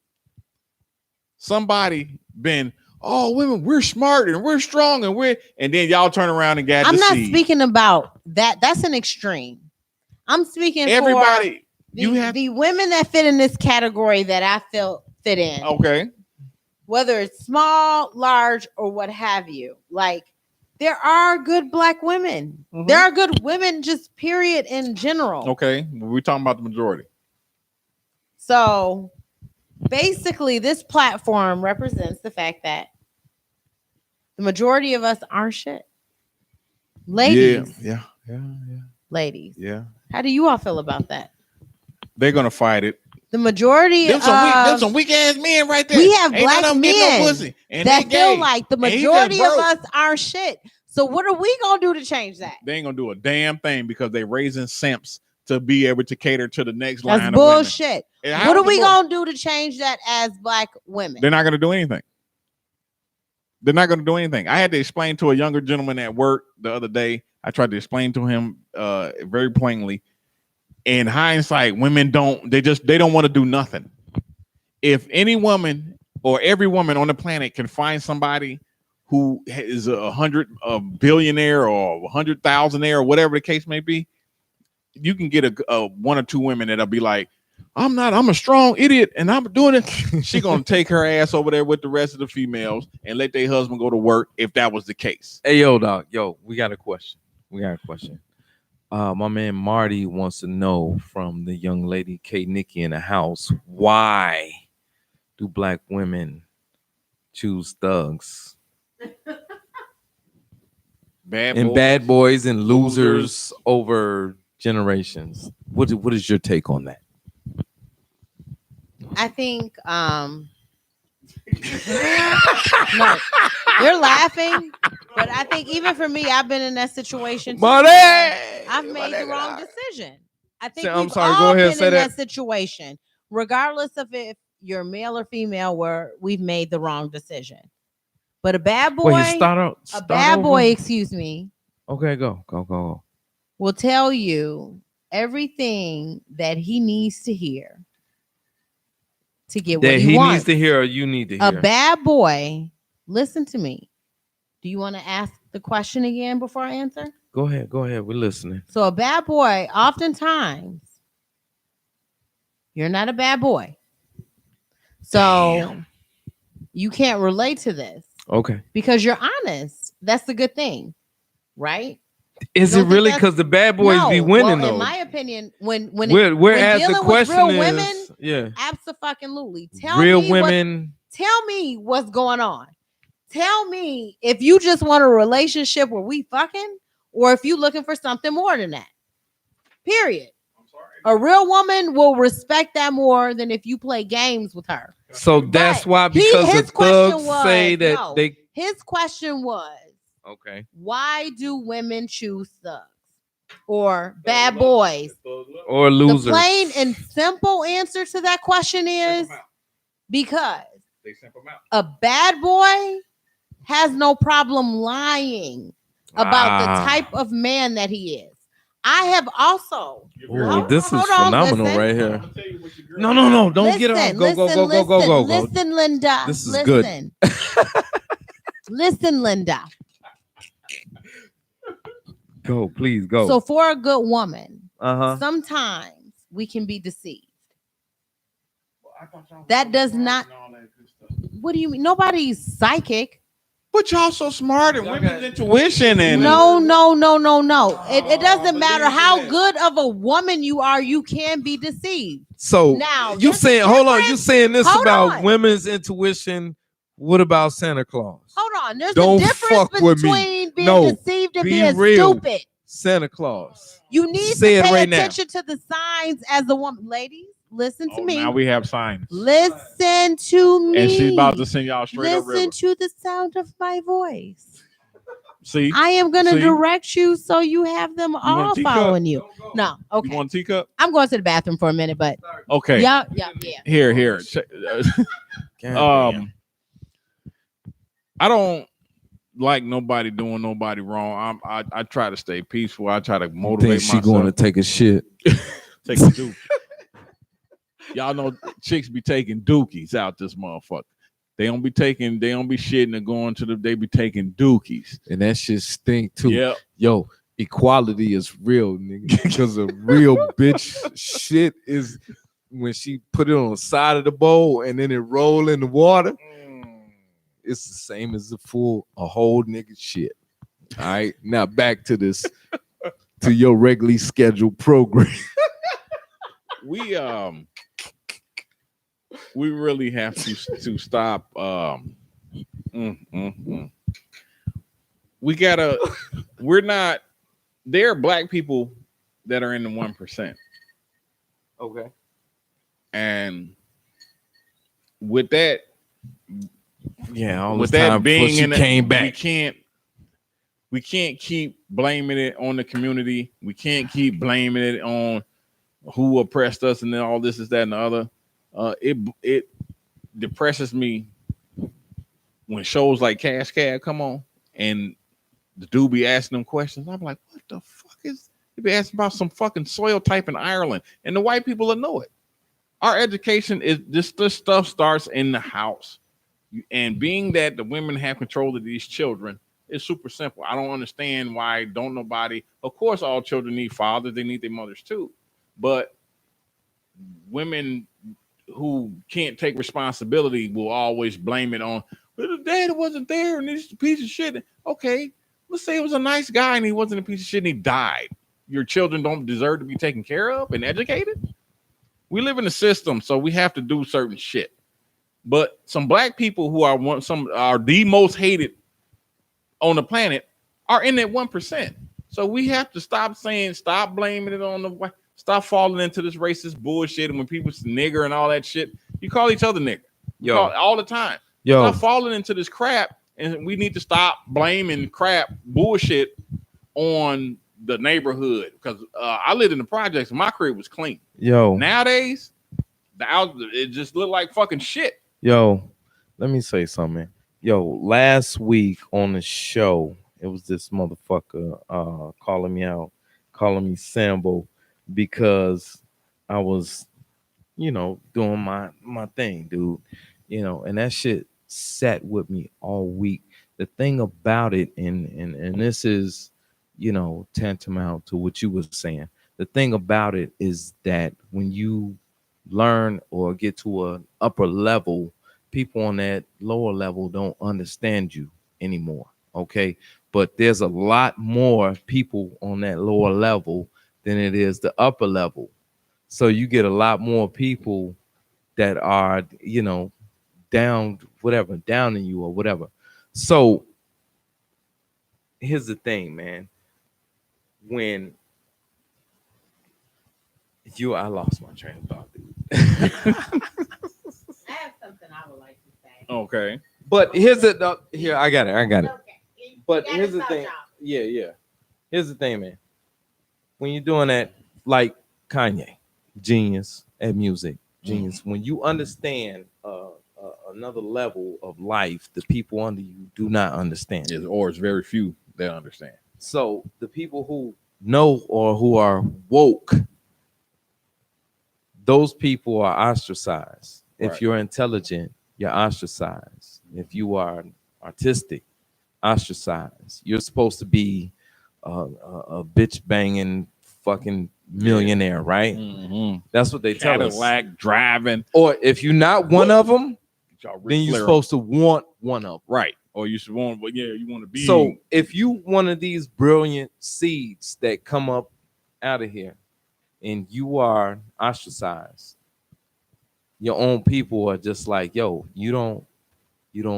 Speaker 2: somebody been, women, we're smart and we're strong and then y'all turn around and got
Speaker 3: I'm not
Speaker 2: deceived.
Speaker 3: speaking about that. That's an extreme. I'm speaking
Speaker 2: everybody.
Speaker 3: For the women that fit in this category that I fit in.
Speaker 2: Okay.
Speaker 3: Whether it's small, large, or what have you. Like, there are good Black women. Mm-hmm. There are good women, just period, in general.
Speaker 2: Okay. We're talking about the majority.
Speaker 3: So basically, this platform represents the fact that the majority of us aren't shit. Ladies,
Speaker 2: Yeah.
Speaker 3: ladies,
Speaker 2: Yeah.
Speaker 3: how do you all feel about that?
Speaker 2: They're gonna fight it.
Speaker 3: The majority
Speaker 2: Them some weak ass men right there.
Speaker 3: we have
Speaker 2: Ain't none
Speaker 3: black
Speaker 2: of them getting no
Speaker 3: men
Speaker 2: pussy, and
Speaker 3: that
Speaker 2: they
Speaker 3: feel
Speaker 2: gay.
Speaker 3: like the
Speaker 2: And he just
Speaker 3: majority of
Speaker 2: broke.
Speaker 3: us aren't shit. So what are we gonna do to change that?
Speaker 2: They ain't gonna do a damn thing because they raising simps to be able to cater to the next line
Speaker 3: That's
Speaker 2: of
Speaker 3: bullshit.
Speaker 2: women.
Speaker 3: What are we gonna do to change that as black women?
Speaker 2: They're not gonna do anything. They're not gonna do anything. I had to explain to a younger gentleman at work the other day. I tried to explain to him very plainly. In hindsight, women don't want to do nothing. If any woman or every woman on the planet can find somebody who is a billionaire or 100,000aire or whatever the case may be, you can get a one or two women that'll be like, I'm a strong idiot and I'm doing it. She gonna take her ass over there with the rest of the females and let their husband go to work if that was the case.
Speaker 4: Hey, yo, dog. Yo, we got a question. My man Marty wants to know from the young lady K-Nikki in the house, why do black women choose thugs bad boys and losers over generations? What is your take on that?
Speaker 3: I think no, you're laughing, but I think even for me, I've been in that situation too. I've made the wrong decision. I think
Speaker 4: I'm
Speaker 3: we've
Speaker 4: sorry,
Speaker 3: all
Speaker 4: go ahead,
Speaker 3: been
Speaker 4: say
Speaker 3: in
Speaker 4: that.
Speaker 3: that situation, regardless of if you're male or female, where we've made the wrong decision. But a bad boy, excuse me.
Speaker 4: Okay, go.
Speaker 3: Will tell you everything that he needs to hear to get
Speaker 4: That
Speaker 3: what
Speaker 4: he
Speaker 3: wants.
Speaker 4: needs to hear or you need to hear.
Speaker 3: A bad boy, listen to me. Do you want to ask the question again before I answer?
Speaker 4: Go ahead. We're listening.
Speaker 3: So a bad boy, oftentimes, you're not a bad boy. So you can't relate to this.
Speaker 4: Okay.
Speaker 3: Because you're honest. That's the good thing. Right?
Speaker 4: Is it really because the bad boys be winning though?
Speaker 3: In my opinion, when
Speaker 4: as
Speaker 3: dealing
Speaker 4: the question
Speaker 3: with real
Speaker 4: is,
Speaker 3: women,
Speaker 4: yeah,
Speaker 3: absolutely.
Speaker 4: Real women.
Speaker 3: Tell me what's going on. Tell me if you just want a relationship where we fucking, or if you looking for something more than that. Period. A real woman will respect that more than if you play games with her.
Speaker 4: So that's why, because the thugs say that
Speaker 3: his question was,
Speaker 4: okay,
Speaker 3: why do women choose thugs or bad boys
Speaker 4: or losers?
Speaker 3: The plain and simple answer to that question is because a bad boy has no problem lying about the type of man that he is. I have also.
Speaker 4: This is phenomenal right here. No. Don't get off. Go.
Speaker 3: Listen, Linda.
Speaker 4: This is good.
Speaker 3: Listen, Linda.
Speaker 4: Go, please go.
Speaker 3: So for a good woman, sometimes we can be deceived. That does not. What do you mean? Nobody's psychic.
Speaker 2: But y'all so smart and women's intuition and
Speaker 3: no. It doesn't matter how good of a woman you are, you can be deceived.
Speaker 4: So now you saying, hold on, you saying this about women's intuition. What about Santa Claus?
Speaker 3: Hold on, there's a difference between being deceived and being stupid.
Speaker 4: Santa Claus.
Speaker 3: You need to pay attention to the signs as a woman. Ladies, listen to me.
Speaker 2: Now we have signs.
Speaker 3: Listen to me.
Speaker 2: And she's about to send y'all straight up.
Speaker 3: Listen to the sound of my voice.
Speaker 2: See?
Speaker 3: I am going to direct you so you have them all following you. No, okay.
Speaker 2: You want a teacup?
Speaker 3: I'm going to the bathroom for a minute, but
Speaker 2: okay.
Speaker 3: Yeah.
Speaker 2: Here. I don't like nobody doing nobody wrong. I try to stay peaceful. I try to motivate myself.
Speaker 4: She going to take a shit.
Speaker 2: Take a dookie. Y'all know chicks be taking dookies out this motherfucker. They don't be shitting and going to they be taking dookies.
Speaker 4: And that shit stink too.
Speaker 2: Yeah.
Speaker 4: Yo, equality is real, nigga. Because a real bitch shit is when she put it on the side of the bowl and then it roll in the water. It's the same as a whole nigga shit. All right. Now back to this, to your regularly scheduled program.
Speaker 2: we really have to stop. Mm, mm, mm. We gotta. We're not. There are black people that are in the 1%,
Speaker 4: Okay.
Speaker 2: and with that,
Speaker 4: Yeah, all
Speaker 2: with
Speaker 4: this
Speaker 2: that
Speaker 4: time
Speaker 2: being
Speaker 4: before she
Speaker 2: in it,
Speaker 4: came back.
Speaker 2: we can't keep blaming it on the community. We can't keep blaming it on who oppressed us and then all this is that and the other. It depresses me when shows like Cash Cab come on and the dude be asking them questions. I'm like, what the fuck is he be asking about some fucking soil type in Ireland? And the white people will know it. Our education is this stuff starts in the house. And being that the women have control of these children, it's super simple. I don't understand why don't nobody. Of course, all children need fathers. They need their mothers too. But women who can't take responsibility will always blame it on, well, the dad wasn't there and he's a piece of shit. Okay, let's say it was a nice guy and he wasn't a piece of shit and he died. Your children don't deserve to be taken care of and educated? We live in a system, so we have to do certain shit. But some black people who are the most hated on the planet are in that 1%. So we have to stop blaming it on the white. Stop falling into this racist bullshit. And when people say nigger and all that shit, you call each other nigger. You call it all the time. Stop falling into this crap. And we need to stop blaming crap bullshit on the neighborhood. Because I lived in the projects and my crib was clean. Nowadays, it just looked like fucking shit.
Speaker 4: Let me say something. Last week on the show, it was this motherfucker calling me out, calling me Sambo, because I was, doing my thing, dude. And that shit sat with me all week. The thing about it, and this is, tantamount to what you were saying. The thing about it is that when you learn or get to an upper level, people on that lower level don't understand you anymore. Okay. But there's a lot more people on that lower level than it is the upper level. So you get a lot more people that are, down in you or whatever. So here's the thing, man. I lost my train of thought, dude.
Speaker 3: I have something I would like to say.
Speaker 2: Okay.
Speaker 4: But here, I got it.
Speaker 3: Okay.
Speaker 4: But here's the thing. Yeah. Here's the thing, man. When you're doing that, like Kanye, genius at music, genius. When you understand another level of life, the people under you do not understand.
Speaker 2: Or it's very few that understand.
Speaker 4: So the people who know or who are woke, those people are ostracized.
Speaker 2: Right.
Speaker 4: If you're intelligent, you're ostracized. If you are artistic, ostracized. You're supposed to be a bitch banging fucking millionaire, right?
Speaker 2: Mm-hmm.
Speaker 4: That's what they tell us.
Speaker 2: Cadillac driving.
Speaker 4: Or if you're not one of them, then you're supposed to want one of them.
Speaker 2: Right. Or you should want, but yeah, you want to be.
Speaker 4: So if you one of these brilliant seeds that come up out of here and you are ostracized, your own people are just like, yo, you don't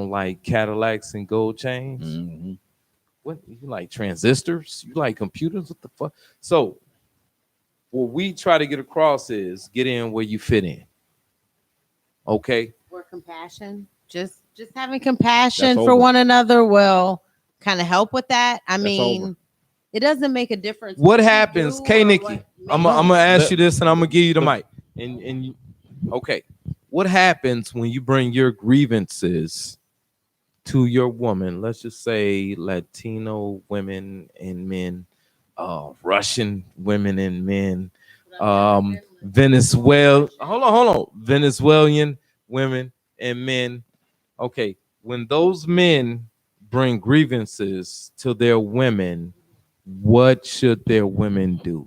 Speaker 4: like Cadillacs and gold chains?
Speaker 2: Mm-hmm.
Speaker 4: What, you like transistors? You like computers? What the fuck? So what we try to get across is get in where you fit in. Okay.
Speaker 3: Or compassion. Just having compassion
Speaker 2: That's
Speaker 3: for
Speaker 2: over.
Speaker 3: one another will kind of help with that. I
Speaker 2: That's
Speaker 3: mean,
Speaker 2: over.
Speaker 3: it doesn't make a difference.
Speaker 4: What
Speaker 3: you
Speaker 4: happens,
Speaker 3: do or
Speaker 4: K-Nikki?
Speaker 3: what
Speaker 4: I'm
Speaker 3: makes
Speaker 4: gonna ask
Speaker 2: Let-
Speaker 4: you this, and I'm gonna give you the mic. And you, okay, what happens when you bring your grievances to your woman? Let's just say Latino women and men, Russian women and men, Venezuelan women and men. Okay, when those men bring grievances to their women, what should their women do?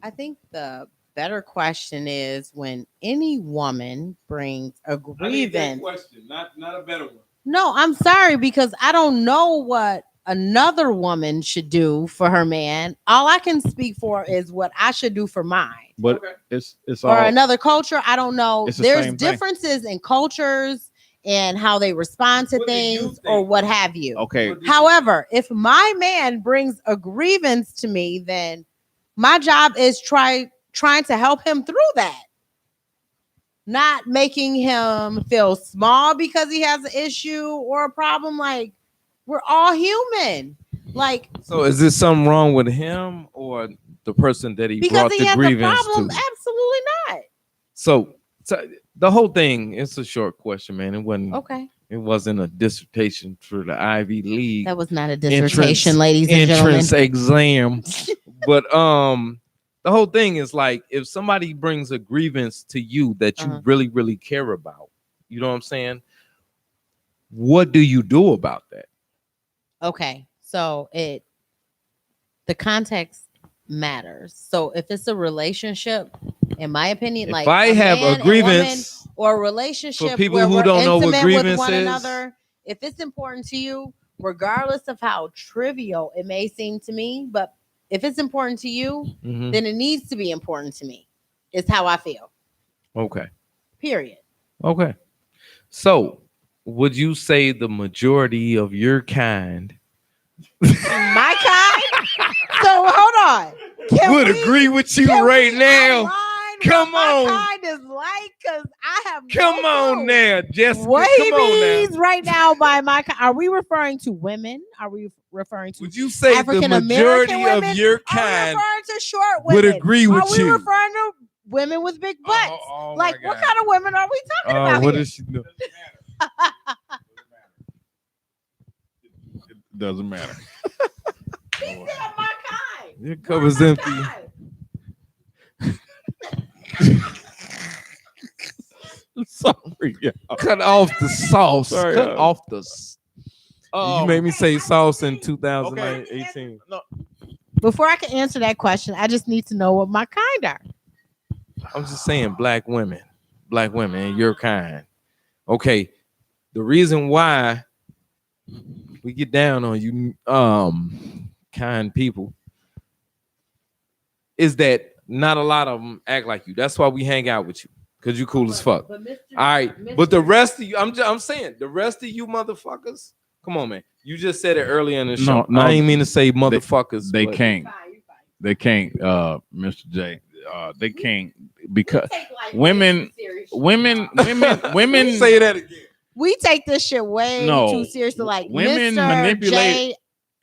Speaker 3: I think the better question is when any woman brings a grievance.
Speaker 4: question, not a better one.
Speaker 3: No, I'm sorry because I don't know what another woman should do for her man. All I can speak for is what I should do for mine.
Speaker 2: But it's
Speaker 3: Or
Speaker 2: all
Speaker 3: another culture. I don't know.
Speaker 2: It's the
Speaker 3: There's
Speaker 2: same thing.
Speaker 3: differences in cultures and how they respond to
Speaker 4: What do you
Speaker 3: things
Speaker 4: think?
Speaker 3: or what have you.
Speaker 2: okay.
Speaker 3: However, if my man brings a grievance to me, then my job is trying to help him through that. Not making him feel small because he has an issue or a problem. Like, we're all human. Like,
Speaker 4: So is there something wrong with him or the person that he
Speaker 3: because
Speaker 4: brought
Speaker 3: he
Speaker 4: the
Speaker 3: has a
Speaker 4: grievance
Speaker 3: problem?
Speaker 4: to?
Speaker 3: Absolutely not.
Speaker 4: So the whole thing, it's a short question, man.
Speaker 3: Okay.
Speaker 4: It wasn't a dissertation for the Ivy League
Speaker 3: That was not a dissertation, ladies and gentlemen.
Speaker 4: entrance exam. But the whole thing is like, if somebody brings a grievance to you that you really, really care about, you know what I'm saying? What do you do about that?
Speaker 3: Okay. So the context matters. So if it's a relationship, in my opinion,
Speaker 4: If
Speaker 3: like
Speaker 4: I have
Speaker 3: man
Speaker 4: a
Speaker 3: and
Speaker 4: grievance
Speaker 3: woman or a relationship
Speaker 4: for people
Speaker 3: where
Speaker 4: who
Speaker 3: we're
Speaker 4: don't know what
Speaker 3: intimate
Speaker 4: grievance
Speaker 3: with one
Speaker 4: is,
Speaker 3: another, if it's important to you, regardless of how trivial it may seem to me, but if it's important to you,
Speaker 4: Mhm.
Speaker 3: then it needs to be important to me. It's how I feel.
Speaker 4: Okay.
Speaker 3: Period.
Speaker 4: Okay. So would you say the majority of your kind
Speaker 3: My kind. So hold on. Can
Speaker 4: would
Speaker 3: we-
Speaker 4: agree with you
Speaker 3: can
Speaker 4: right
Speaker 3: we
Speaker 4: now?
Speaker 3: outline
Speaker 4: Come
Speaker 3: what
Speaker 4: on.
Speaker 3: my kind is like, because I have
Speaker 4: Come
Speaker 3: no
Speaker 4: on
Speaker 3: clue
Speaker 4: now, Jessica.
Speaker 3: what he
Speaker 4: Come on
Speaker 3: means
Speaker 4: now.
Speaker 3: right now by my kind. Are we referring to women? Are we referring to
Speaker 4: Would you say the
Speaker 3: African
Speaker 4: majority
Speaker 3: American
Speaker 4: of
Speaker 3: women?
Speaker 4: your
Speaker 3: Are we
Speaker 4: kind
Speaker 3: referring to short
Speaker 4: would
Speaker 3: women?
Speaker 4: agree with
Speaker 3: Are we
Speaker 4: you?
Speaker 3: referring to women with big butts?
Speaker 4: Oh
Speaker 3: Like, what kind of women are we talking
Speaker 4: Oh,
Speaker 3: about
Speaker 4: what
Speaker 3: here?
Speaker 4: is she doing?
Speaker 2: It doesn't matter.
Speaker 3: He said my kind.
Speaker 4: Your cup is empty.
Speaker 2: Sorry, yeah.
Speaker 4: Cut off the sauce.
Speaker 2: Sorry,
Speaker 4: Cut off the. You made me say sauce in
Speaker 2: Okay.
Speaker 4: 2018.
Speaker 2: No,
Speaker 3: Before I can answer that question, I just need to know what my kind are.
Speaker 4: I'm just saying, black women, and your kind. Okay, the reason why we get down on you, kind people, is that not a lot of them act like you. That's why we hang out with you, because you cool as fuck. All right, but the rest of you, I'm saying, the rest of you motherfuckers, come on, man. You just said it earlier in the show.
Speaker 2: No,
Speaker 4: I ain't mean to say motherfuckers.
Speaker 2: they
Speaker 4: but
Speaker 2: can't. They can't, Mr. J. They can't, because women
Speaker 4: say that again.
Speaker 3: We take this shit way
Speaker 2: No.
Speaker 3: too seriously. Like
Speaker 2: Women
Speaker 3: Mr.
Speaker 2: manipulate-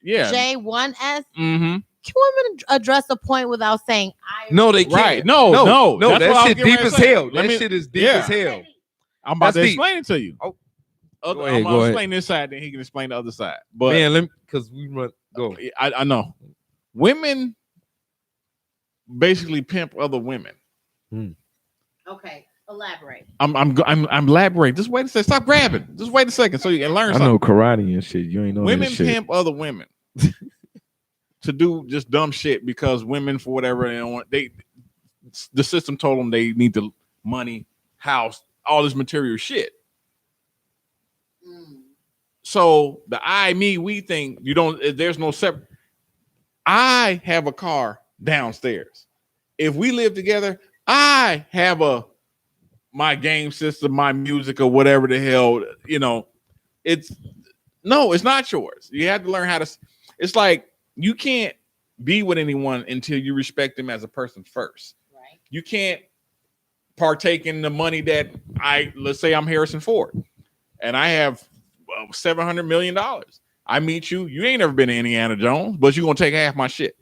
Speaker 2: Yeah.
Speaker 3: J1S.
Speaker 2: Mm-hmm.
Speaker 3: Can women address a point without saying I?
Speaker 4: No, they can't.
Speaker 2: Right. No. That's what I
Speaker 4: That
Speaker 2: was
Speaker 4: shit
Speaker 2: getting
Speaker 4: deep
Speaker 2: ready
Speaker 4: as
Speaker 2: to say.
Speaker 4: hell. That shit is deep
Speaker 2: yeah.
Speaker 4: as hell.
Speaker 2: I'm about
Speaker 4: That's
Speaker 2: to
Speaker 4: deep.
Speaker 2: explain it to you.
Speaker 4: Oh.
Speaker 2: I'm
Speaker 4: Go ahead,
Speaker 2: gonna
Speaker 4: go ahead.
Speaker 2: explain this side, then he can explain the other side. But
Speaker 4: Man, because we run. Go.
Speaker 2: I know. Women basically pimp other women.
Speaker 3: Okay, elaborate.
Speaker 2: I'm elaborating. Just wait a second. Stop grabbing. Just wait a second so you can learn
Speaker 4: I
Speaker 2: something.
Speaker 4: know karate and shit. You ain't know
Speaker 2: Women
Speaker 4: that shit.
Speaker 2: pimp other women to do just dumb shit because women, for whatever they don't want, the system told them they need the money, house, all this material shit. So the I, me, we thing, you don't. There's no separate. I have a car downstairs. If we live together, I have my game system, my music, or whatever the hell, it's not yours. You have to learn how to. It's like you can't be with anyone until you respect them as a person first.
Speaker 3: Right.
Speaker 2: You can't partake in the money that let's say I'm Harrison Ford and I have $700 million. I meet you. You ain't never been to Indiana Jones, but you're going to take half my shit.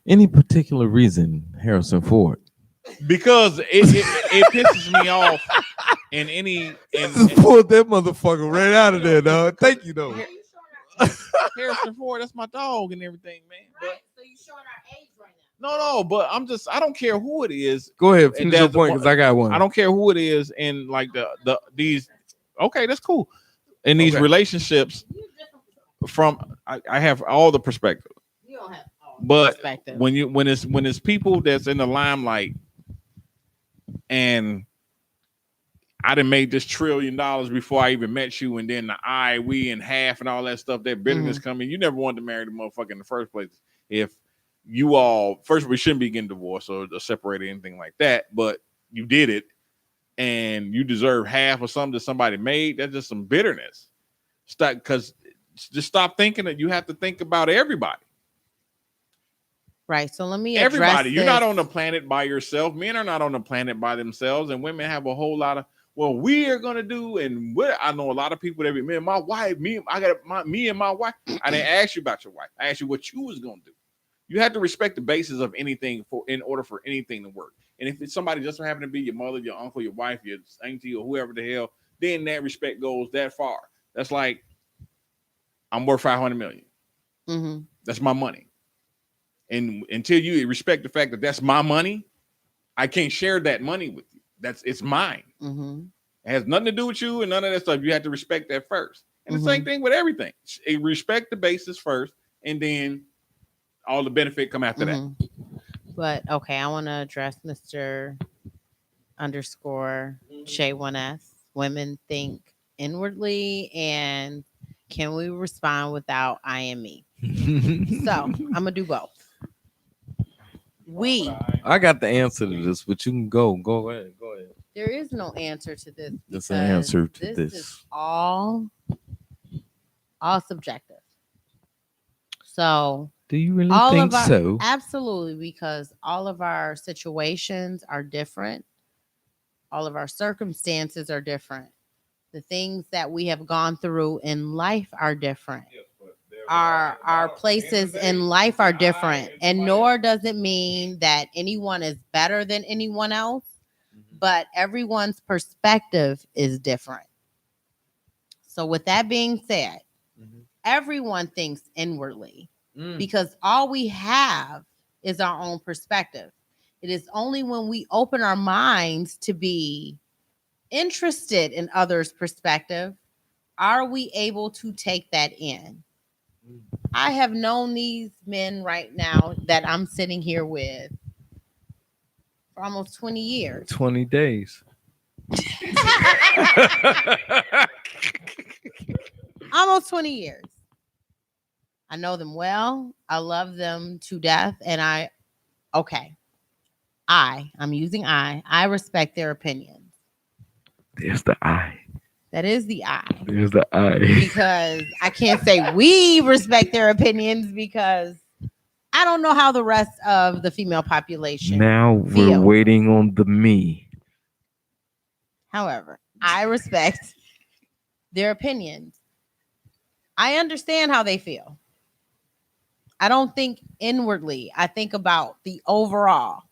Speaker 4: Any particular reason, Harrison Ford?
Speaker 2: Because it pisses me off in any.
Speaker 4: Just pulled that motherfucker right out of there, dog. Thank you, though.
Speaker 2: Harrison Ford, that's my dog and everything, man.
Speaker 3: Right. So you showing our age right now.
Speaker 2: No, but I don't care who it is.
Speaker 4: Go ahead, finish your
Speaker 2: That's
Speaker 4: point, because I got one.
Speaker 2: I don't care who it is in like these. Okay, that's cool. In these relationships, I have all the perspective.
Speaker 3: You don't have all
Speaker 2: But
Speaker 3: perspective.
Speaker 2: when it's people that's in the limelight and I done made this $1 trillion before I even met you, and then the I, we, and half, and all that stuff, that bitterness coming. You never wanted to marry the motherfucker in the first place. If you all, first, we shouldn't be getting divorced or separated or anything like that, but you did it, and you deserve half of something that somebody made. That's just some bitterness. Just stop thinking that you have to think about everybody.
Speaker 3: Right. So let me
Speaker 2: Everybody. You're not
Speaker 3: this.
Speaker 2: on the planet by yourself. Men are not on the planet by themselves, and women have a whole lot of, well, we are gonna do, and what I know a lot of people that be, man, my wife, me and my wife. I didn't ask you about your wife. I asked you what you was gonna do. You have to respect the basis of anything in order for anything to work. And if it's somebody just happen to be your mother, your uncle, your wife, your auntie, or whoever the hell, then that respect goes that far. That's like, I'm worth $500 million.
Speaker 3: Mm-hmm.
Speaker 2: That's my money. And until you respect the fact that that's my money, I can't share that money with you. It's mine.
Speaker 3: Mm-hmm.
Speaker 2: It has nothing to do with you and none of that stuff. You have to respect that first. And the same thing with everything. Respect the basis first, and then all the benefit come after that.
Speaker 3: But okay, I want to address Mr. _ Shay1S. Women think inwardly, and can we respond without I and me? So I'm gonna do both.
Speaker 4: I got the answer to this, but you can go ahead.
Speaker 3: There is no answer to this.
Speaker 4: There's an answer to
Speaker 3: This
Speaker 4: this.
Speaker 3: is all subjective. So
Speaker 4: do you really think so?
Speaker 3: Absolutely, because all of our situations are different. All of our circumstances are different. The things that we have gone through in life are different. Our places in life are different, and nor does it mean that anyone is better than anyone else, but everyone's perspective is different. So with that being said, everyone thinks inwardly because all we have is our own perspective. It is only when we open our minds to be interested in others' perspective are we able to take that in. I have known these men right now that I'm sitting here with for almost 20 years.
Speaker 4: 20 days.
Speaker 3: Almost 20 years. I know them well. I love them to death. And I'm using I respect their opinions.
Speaker 4: There's the I.
Speaker 3: That is the I.
Speaker 4: There's the I.
Speaker 3: Because I can't say we respect their opinions because I don't know how the rest of the female population
Speaker 4: now we're waiting on the me.
Speaker 3: However, I respect their opinions. I understand how they feel. I don't think inwardly. I think about the overall.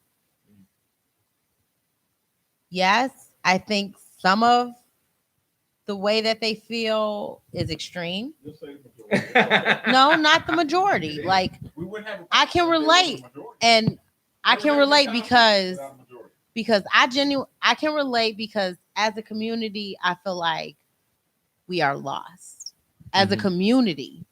Speaker 3: Yes, I think some of the way that they feel is extreme. No, not the majority. Like, I can relate, and I can relate because I can relate because as a community, I feel like we are lost as a community.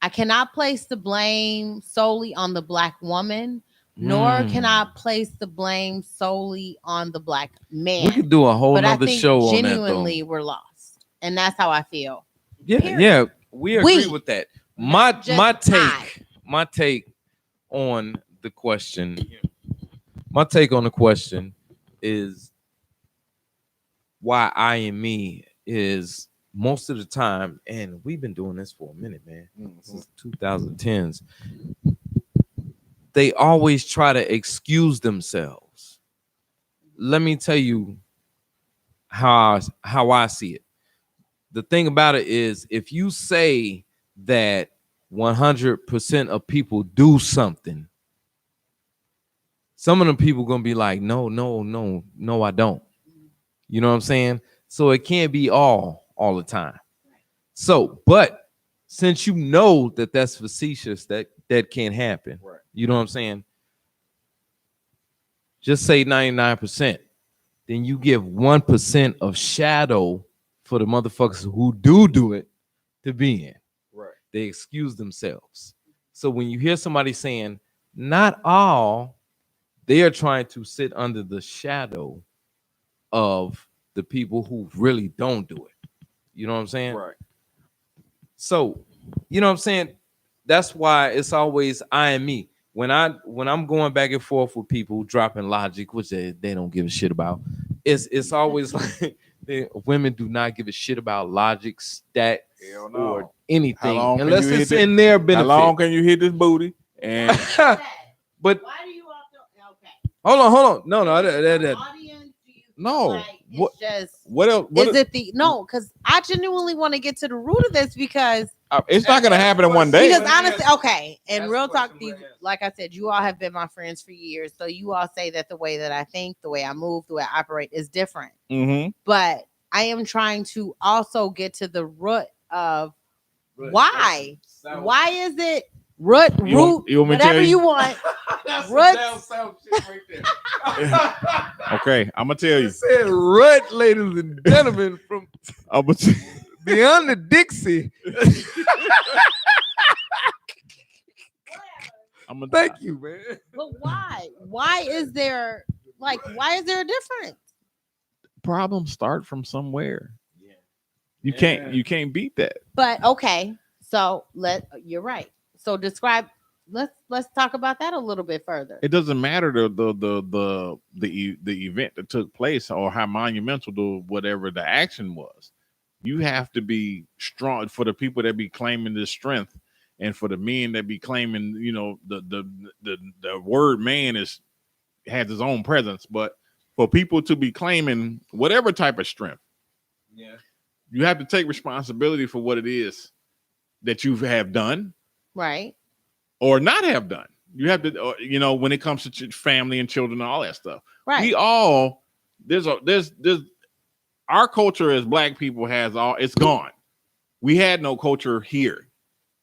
Speaker 3: I cannot place the blame solely on the Black woman, nor can I place the blame solely on the Black man.
Speaker 4: We could do a whole nother show on that.
Speaker 3: Genuinely, we're lost, and that's how I feel.
Speaker 4: Yeah, we agree with that. My take on the question. My take on the question is why I and me is most of the time, and we've been doing this for a minute, man, since 2010s. They always try to excuse themselves. Let me tell you how I see it. The thing about it is, if you say that 100% of people do something, some of them people gonna be like, no, I don't. You know what I'm saying? So it can't be all the time. So, but since you know that that's facetious, that can't happen. Right. You know what I'm saying? Just say 99%. Then you give 1% of shadow for the motherfuckers who do it to be in. Right. They excuse themselves. So when you hear somebody saying, not all, they are trying to sit under the shadow of the people who really don't do it. You know what I'm saying?
Speaker 2: Right.
Speaker 4: So, you know what I'm saying? That's why it's always I and me. When I'm going back and forth with people dropping logic, which they don't give a shit about, it's always like women do not give a shit about logic, stats,
Speaker 2: Hell no.
Speaker 4: or anything
Speaker 2: long can
Speaker 4: unless
Speaker 2: you hit
Speaker 4: it's
Speaker 2: it?
Speaker 4: in their
Speaker 2: How
Speaker 4: benefit.
Speaker 2: long can you hit this booty? And
Speaker 4: But
Speaker 3: Why do you all feel okay?
Speaker 4: hold on. No,
Speaker 3: Audience, do you feel
Speaker 2: No.
Speaker 3: like
Speaker 2: What-
Speaker 3: it's just
Speaker 2: what else?
Speaker 3: is it the no? Because I genuinely want to get to the root of this because
Speaker 2: It's not gonna happen in one day.
Speaker 3: because honestly, okay, and
Speaker 4: Ask
Speaker 3: real
Speaker 4: questions,
Speaker 3: talk, these
Speaker 4: Ray, ask.
Speaker 3: like I said, you all have been my friends for years, so you all say that the way that I think, the way I move, the way I operate is different.
Speaker 2: Mm-hmm.
Speaker 3: But I am trying to also get to the root of why. Why is it root,
Speaker 2: You want me to
Speaker 3: whatever
Speaker 2: tell you?
Speaker 3: you want?
Speaker 4: That's some
Speaker 3: Roots.
Speaker 4: down south shit right there.
Speaker 2: Okay, I'm gonna tell you.
Speaker 4: It said rut, ladies and gentlemen, from
Speaker 2: I'm gonna tell
Speaker 4: beyond the Dixie.
Speaker 2: I'm gonna
Speaker 4: Thank you, man.
Speaker 3: But why? Why is there a difference?
Speaker 2: Problems start from somewhere.
Speaker 4: Yeah.
Speaker 2: You can't beat that.
Speaker 3: But okay, so you're right. So describe. Let's talk about that a little bit further.
Speaker 2: It doesn't matter the event that took place or how monumental the whatever the action was. You have to be strong for the people that be claiming this strength, and for the men that be claiming, you know, the word man has his own presence, but for people to be claiming whatever type of strength,
Speaker 4: Yeah.
Speaker 2: you have to take responsibility for what it is that you have done
Speaker 3: Right.
Speaker 2: or not have done. You have to, you know, when it comes to family and children and all that stuff.
Speaker 3: Right.
Speaker 2: We all there's our culture as Black people it's gone. We had no culture here,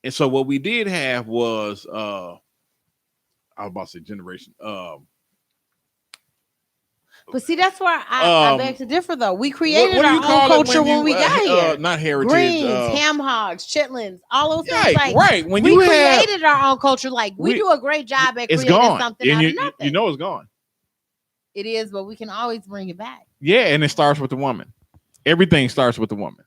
Speaker 2: and so what we did have was I was about to say generation.
Speaker 3: But see, that's where I beg to differ, though. We created
Speaker 2: what do
Speaker 3: our
Speaker 2: you call
Speaker 3: own
Speaker 2: it
Speaker 3: culture when we got here.
Speaker 2: Not heritage.
Speaker 3: Greens, ham hogs, chitlins, all those things.
Speaker 2: Yeah,
Speaker 3: Like,
Speaker 2: right. When
Speaker 3: we
Speaker 2: you have
Speaker 3: created our own culture. Like, we do a great job at
Speaker 2: it's
Speaker 3: creating
Speaker 2: gone,
Speaker 3: something
Speaker 2: and
Speaker 3: out of nothing.
Speaker 2: you know it's gone.
Speaker 3: It is, but we can always bring it back.
Speaker 2: Yeah, and it starts with the woman. Everything starts with the woman.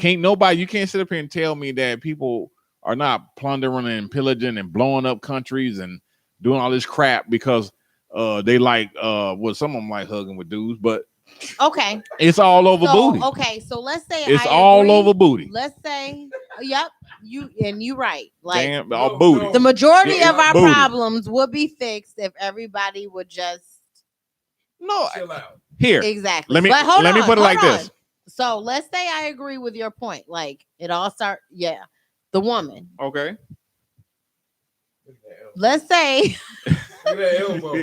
Speaker 2: You can't sit up here and tell me that people are not plundering and pillaging and blowing up countries and doing all this crap because they like some of them like hugging with dudes, but
Speaker 3: Okay.
Speaker 2: it's all over booty.
Speaker 3: Okay, so let's say
Speaker 2: It's
Speaker 3: I
Speaker 2: all
Speaker 3: agree.
Speaker 2: over booty.
Speaker 3: Let's say, yep, you right. Like
Speaker 2: Damn, all booty.
Speaker 3: the majority
Speaker 2: Yeah,
Speaker 3: of our
Speaker 2: booty.
Speaker 3: problems would be fixed if everybody would just
Speaker 2: No,
Speaker 4: Chill out.
Speaker 2: here.
Speaker 3: exactly.
Speaker 2: Let me
Speaker 3: But hold
Speaker 2: let me
Speaker 3: on,
Speaker 2: put it like
Speaker 3: hold on.
Speaker 2: this.
Speaker 3: So let's say I agree with your point. Like it all the woman.
Speaker 2: Okay.
Speaker 3: Let's say
Speaker 4: Look at that elbow.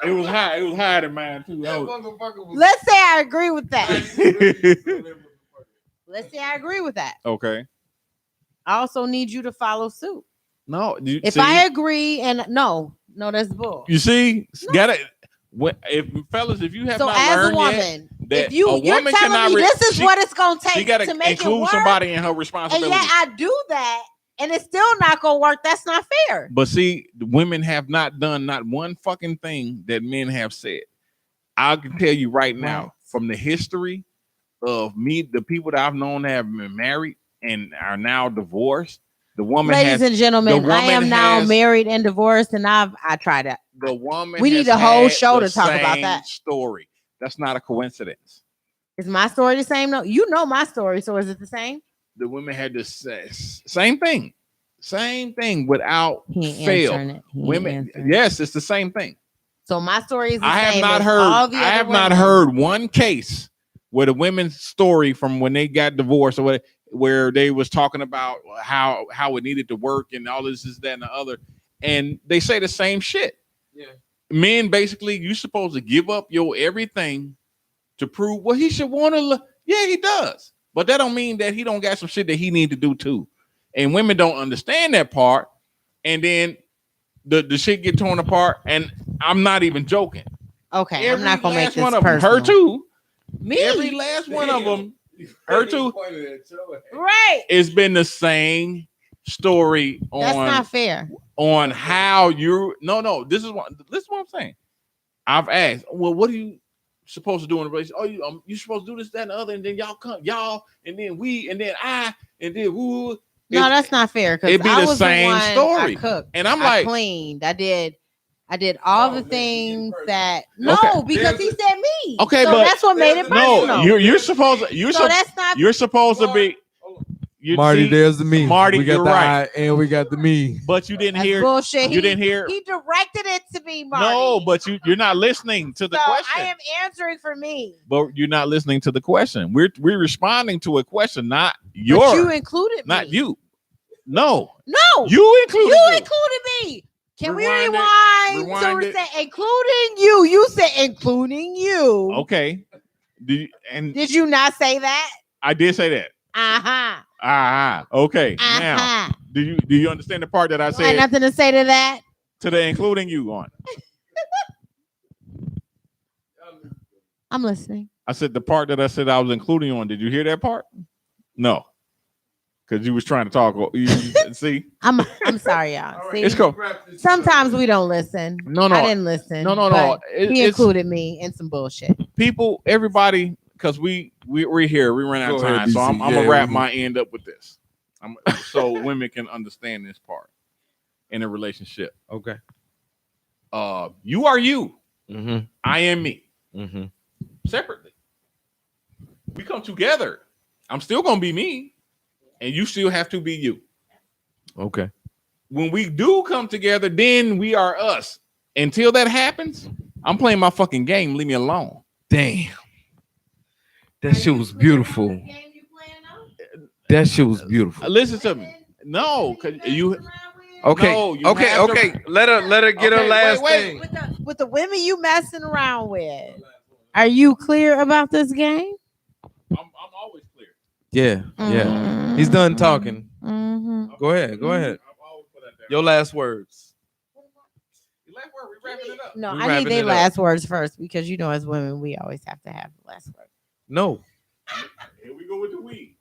Speaker 2: It was high. It was higher than mine too.
Speaker 4: That motherfucker was
Speaker 3: let's say I agree with that. Let's say I agree with that.
Speaker 2: Okay.
Speaker 3: I also need you to follow suit.
Speaker 2: No,
Speaker 3: If I agree and no, that's bull.
Speaker 2: you see, gotta. If you have
Speaker 3: So
Speaker 2: not
Speaker 3: as a
Speaker 2: learned
Speaker 3: woman,
Speaker 2: yet that
Speaker 3: if you're
Speaker 2: woman
Speaker 3: telling
Speaker 2: cannot
Speaker 3: me this is what it's gonna
Speaker 2: she
Speaker 3: take
Speaker 2: got
Speaker 3: to make it
Speaker 2: include
Speaker 3: work,
Speaker 2: somebody in her
Speaker 3: and
Speaker 2: responsibility.
Speaker 3: yet I do that, and it's still not gonna work. That's not fair.
Speaker 2: But see, the women have not done not one fucking thing that men have said. I can tell you right now,
Speaker 3: Right.
Speaker 2: from the history of me, the people that I've known that have been married and are now divorced, the woman
Speaker 3: Ladies and gentlemen,
Speaker 2: the
Speaker 3: I am
Speaker 2: woman
Speaker 3: now
Speaker 2: has-
Speaker 3: married and divorced, and I tried it.
Speaker 2: the woman.
Speaker 3: We need
Speaker 2: has
Speaker 3: a whole
Speaker 2: had
Speaker 3: show
Speaker 2: the
Speaker 3: to talk about
Speaker 2: same
Speaker 3: that.
Speaker 2: story. That's not a coincidence.
Speaker 3: Is my story the same? No, you know my story, so is it the same?
Speaker 2: The women had the same thing without fail. Women, yes, it's the same thing.
Speaker 3: So my story is the
Speaker 2: I
Speaker 3: same.
Speaker 2: have not
Speaker 3: as
Speaker 2: heard.
Speaker 3: all the
Speaker 2: I
Speaker 3: other
Speaker 2: have not
Speaker 3: women.
Speaker 2: heard one case where the women's story from when they got divorced or where they was talking about how it needed to work and all this, that, and the other, and they say the same shit.
Speaker 4: Yeah.
Speaker 2: Men basically, you supposed to give up your everything to prove what he should want to. Yeah, he does, but that don't mean that he don't got some shit that he need to do too. And women don't understand that part, and then the shit get torn apart. And I'm not even joking.
Speaker 3: Okay, I'm not gonna make this
Speaker 2: one of them,
Speaker 3: personal.
Speaker 2: her too.
Speaker 3: Me,
Speaker 2: Every last one of them, her too.
Speaker 3: right?
Speaker 2: It's been the same story
Speaker 3: That's not fair.
Speaker 2: on how you're. No. This is what I'm saying. I've asked. Well, what do you supposed to do in a relationship? Oh, you supposed to do this, that, and the other, and then y'all, and then we, and then I, and then woo.
Speaker 3: No, that's not fair. Because
Speaker 2: It'd be
Speaker 3: I
Speaker 2: the
Speaker 3: was
Speaker 2: same
Speaker 3: the one,
Speaker 2: story.
Speaker 3: I cooked.
Speaker 2: And I'm
Speaker 3: I
Speaker 2: like,
Speaker 3: cleaned. I did all the things that
Speaker 2: Okay.
Speaker 3: because he said me.
Speaker 2: Okay,
Speaker 3: so
Speaker 2: but
Speaker 3: that's what made it personal.
Speaker 2: no, you're supposed to.
Speaker 3: so that's not.
Speaker 2: You're supposed to be.
Speaker 4: Marty, there's the me.
Speaker 2: Marty,
Speaker 4: we got
Speaker 2: you're
Speaker 4: the
Speaker 2: right.
Speaker 4: I and we got the me.
Speaker 2: But you didn't
Speaker 3: That's
Speaker 2: hear.
Speaker 3: bullshit.
Speaker 2: You didn't hear.
Speaker 3: He directed it to me, Marty.
Speaker 2: No, but you're not listening to the
Speaker 3: so
Speaker 2: question.
Speaker 3: I am answering for me.
Speaker 2: But you're not listening to the question. We're responding to a question, not your.
Speaker 3: But you included me.
Speaker 2: Not you. No.
Speaker 3: No.
Speaker 2: You included.
Speaker 3: You included me. Can we rewind? So we're saying including you. You said including you.
Speaker 2: Okay.
Speaker 3: Did you not say that?
Speaker 2: I did say that. Okay. Now, do you understand the part that I said?
Speaker 3: I had nothing to say to that.
Speaker 2: To the including you on.
Speaker 3: I'm listening.
Speaker 2: I said the part that I said I was including you on. Did you hear that part? No. Because you was trying to talk. See?
Speaker 3: I'm sorry, y'all. See?
Speaker 2: It's cool.
Speaker 3: Sometimes we don't listen.
Speaker 2: No.
Speaker 3: I didn't listen.
Speaker 2: No.
Speaker 3: He included me in some bullshit.
Speaker 2: People, everybody, because we're here. We ran out of time. So I'm going to wrap my end up with this. So women can understand this part in a relationship.
Speaker 4: Okay.
Speaker 2: You are you.
Speaker 4: Mm-hmm.
Speaker 2: I am me.
Speaker 4: Mm-hmm.
Speaker 2: Separately. We come together. I'm still going to be me. And you still have to be you.
Speaker 4: Okay.
Speaker 2: When we do come together, then we are us. Until that happens, I'm playing my fucking game. Leave me alone.
Speaker 4: Damn. That shit was beautiful. That shit was beautiful.
Speaker 2: Listen to me. No, because you.
Speaker 4: Okay.
Speaker 2: No, you
Speaker 4: okay. Let her get her last thing.
Speaker 3: With the women you messing around with, are you clear about this game?
Speaker 2: I'm always clear.
Speaker 4: Yeah.
Speaker 3: Mm-hmm.
Speaker 4: He's done talking.
Speaker 3: Mm-hmm.
Speaker 4: Go ahead. Your last words.
Speaker 2: Your last word. We wrapping it up.
Speaker 3: No,
Speaker 4: We
Speaker 3: I
Speaker 4: wrapping
Speaker 3: need their
Speaker 4: it up.
Speaker 3: last words first because as women, we always have to have the last word.
Speaker 4: No.
Speaker 2: Here we go with the we.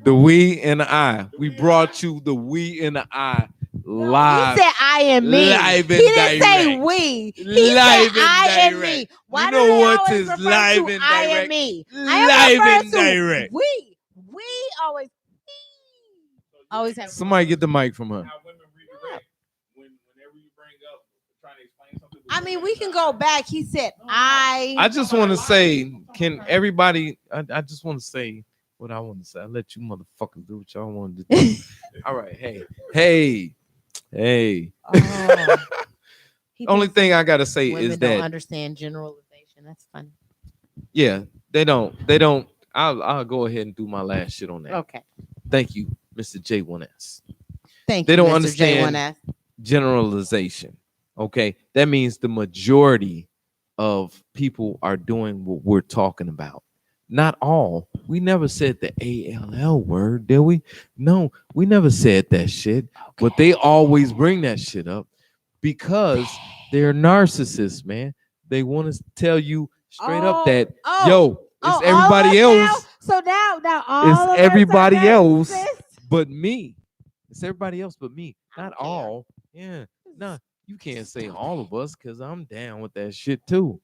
Speaker 4: The we and the I. We brought you the we and the I live.
Speaker 3: He said I and me.
Speaker 4: Live and
Speaker 3: he didn't
Speaker 4: direct.
Speaker 3: say we. He
Speaker 4: Live
Speaker 3: said I
Speaker 4: and
Speaker 3: and
Speaker 4: direct.
Speaker 3: me. Why
Speaker 4: You
Speaker 3: do
Speaker 4: know
Speaker 3: they
Speaker 4: what
Speaker 3: always
Speaker 4: is
Speaker 3: refer
Speaker 4: live
Speaker 3: to
Speaker 4: and
Speaker 3: I
Speaker 4: direct?
Speaker 3: and me?
Speaker 4: Live and direct.
Speaker 3: We always have
Speaker 4: Somebody get the mic from her.
Speaker 2: How women redirect whenever you bring up trying to explain something.
Speaker 3: I mean, we can go back. He said I
Speaker 4: just want to say, can everybody? I just want to say what I want to say. I let you motherfuckers do what y'all wanted to do. All right, hey.
Speaker 3: Oh.
Speaker 4: Only thing I gotta say
Speaker 3: women
Speaker 4: is
Speaker 3: don't
Speaker 4: that
Speaker 3: understand generalization. That's funny.
Speaker 4: yeah, they don't. I'll go ahead and do my last shit on that.
Speaker 3: Okay.
Speaker 4: Thank you, Mr. J1S.
Speaker 3: Thank
Speaker 4: They
Speaker 3: you.
Speaker 4: don't
Speaker 3: Mr.
Speaker 4: understand
Speaker 3: J1S.
Speaker 4: generalization. Okay, that means the majority of people are doing what we're talking about. Not all. We never said the ALL word, did we? No, we never said that shit.
Speaker 3: Okay.
Speaker 4: But they always bring that shit up because they're narcissists, man. They want to tell you straight up that it's everybody else.
Speaker 3: So now all
Speaker 4: It's
Speaker 3: of us
Speaker 4: everybody
Speaker 3: are
Speaker 4: else
Speaker 3: narcissists?
Speaker 4: but me. It's everybody else but me. Not
Speaker 3: care.
Speaker 4: all. Yeah. No, you can't say all of us because I'm down with that shit too.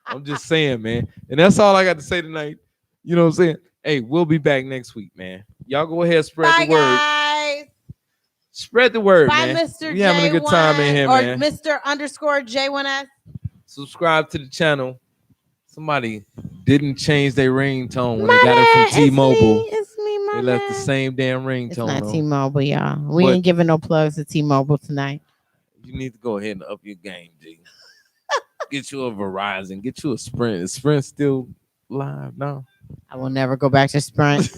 Speaker 4: I'm just saying, man. And that's all I got to say tonight. You know what I'm saying? Hey, we'll be back next week, man. Y'all go ahead, spread
Speaker 3: Bye,
Speaker 4: the word.
Speaker 3: guys.
Speaker 4: Spread the word,
Speaker 3: Bye,
Speaker 4: man.
Speaker 3: Mr.
Speaker 4: We having a good time in here,
Speaker 3: or
Speaker 4: man.
Speaker 3: Mr. _ J1S.
Speaker 4: Subscribe to the channel. Somebody didn't change their ringtone when they got it from T-Mobile.
Speaker 3: It's me, my
Speaker 4: They left the
Speaker 3: bad.
Speaker 4: same damn
Speaker 3: It's
Speaker 4: ringtone.
Speaker 3: not
Speaker 4: on.
Speaker 3: T-Mobile, y'all. We
Speaker 4: But-
Speaker 3: ain't giving no plugs to T-Mobile tonight.
Speaker 4: You need to go ahead and up your game, G. Get you a Verizon. Get you a Sprint. Is Sprint still live now?
Speaker 3: I will never go back to Sprint.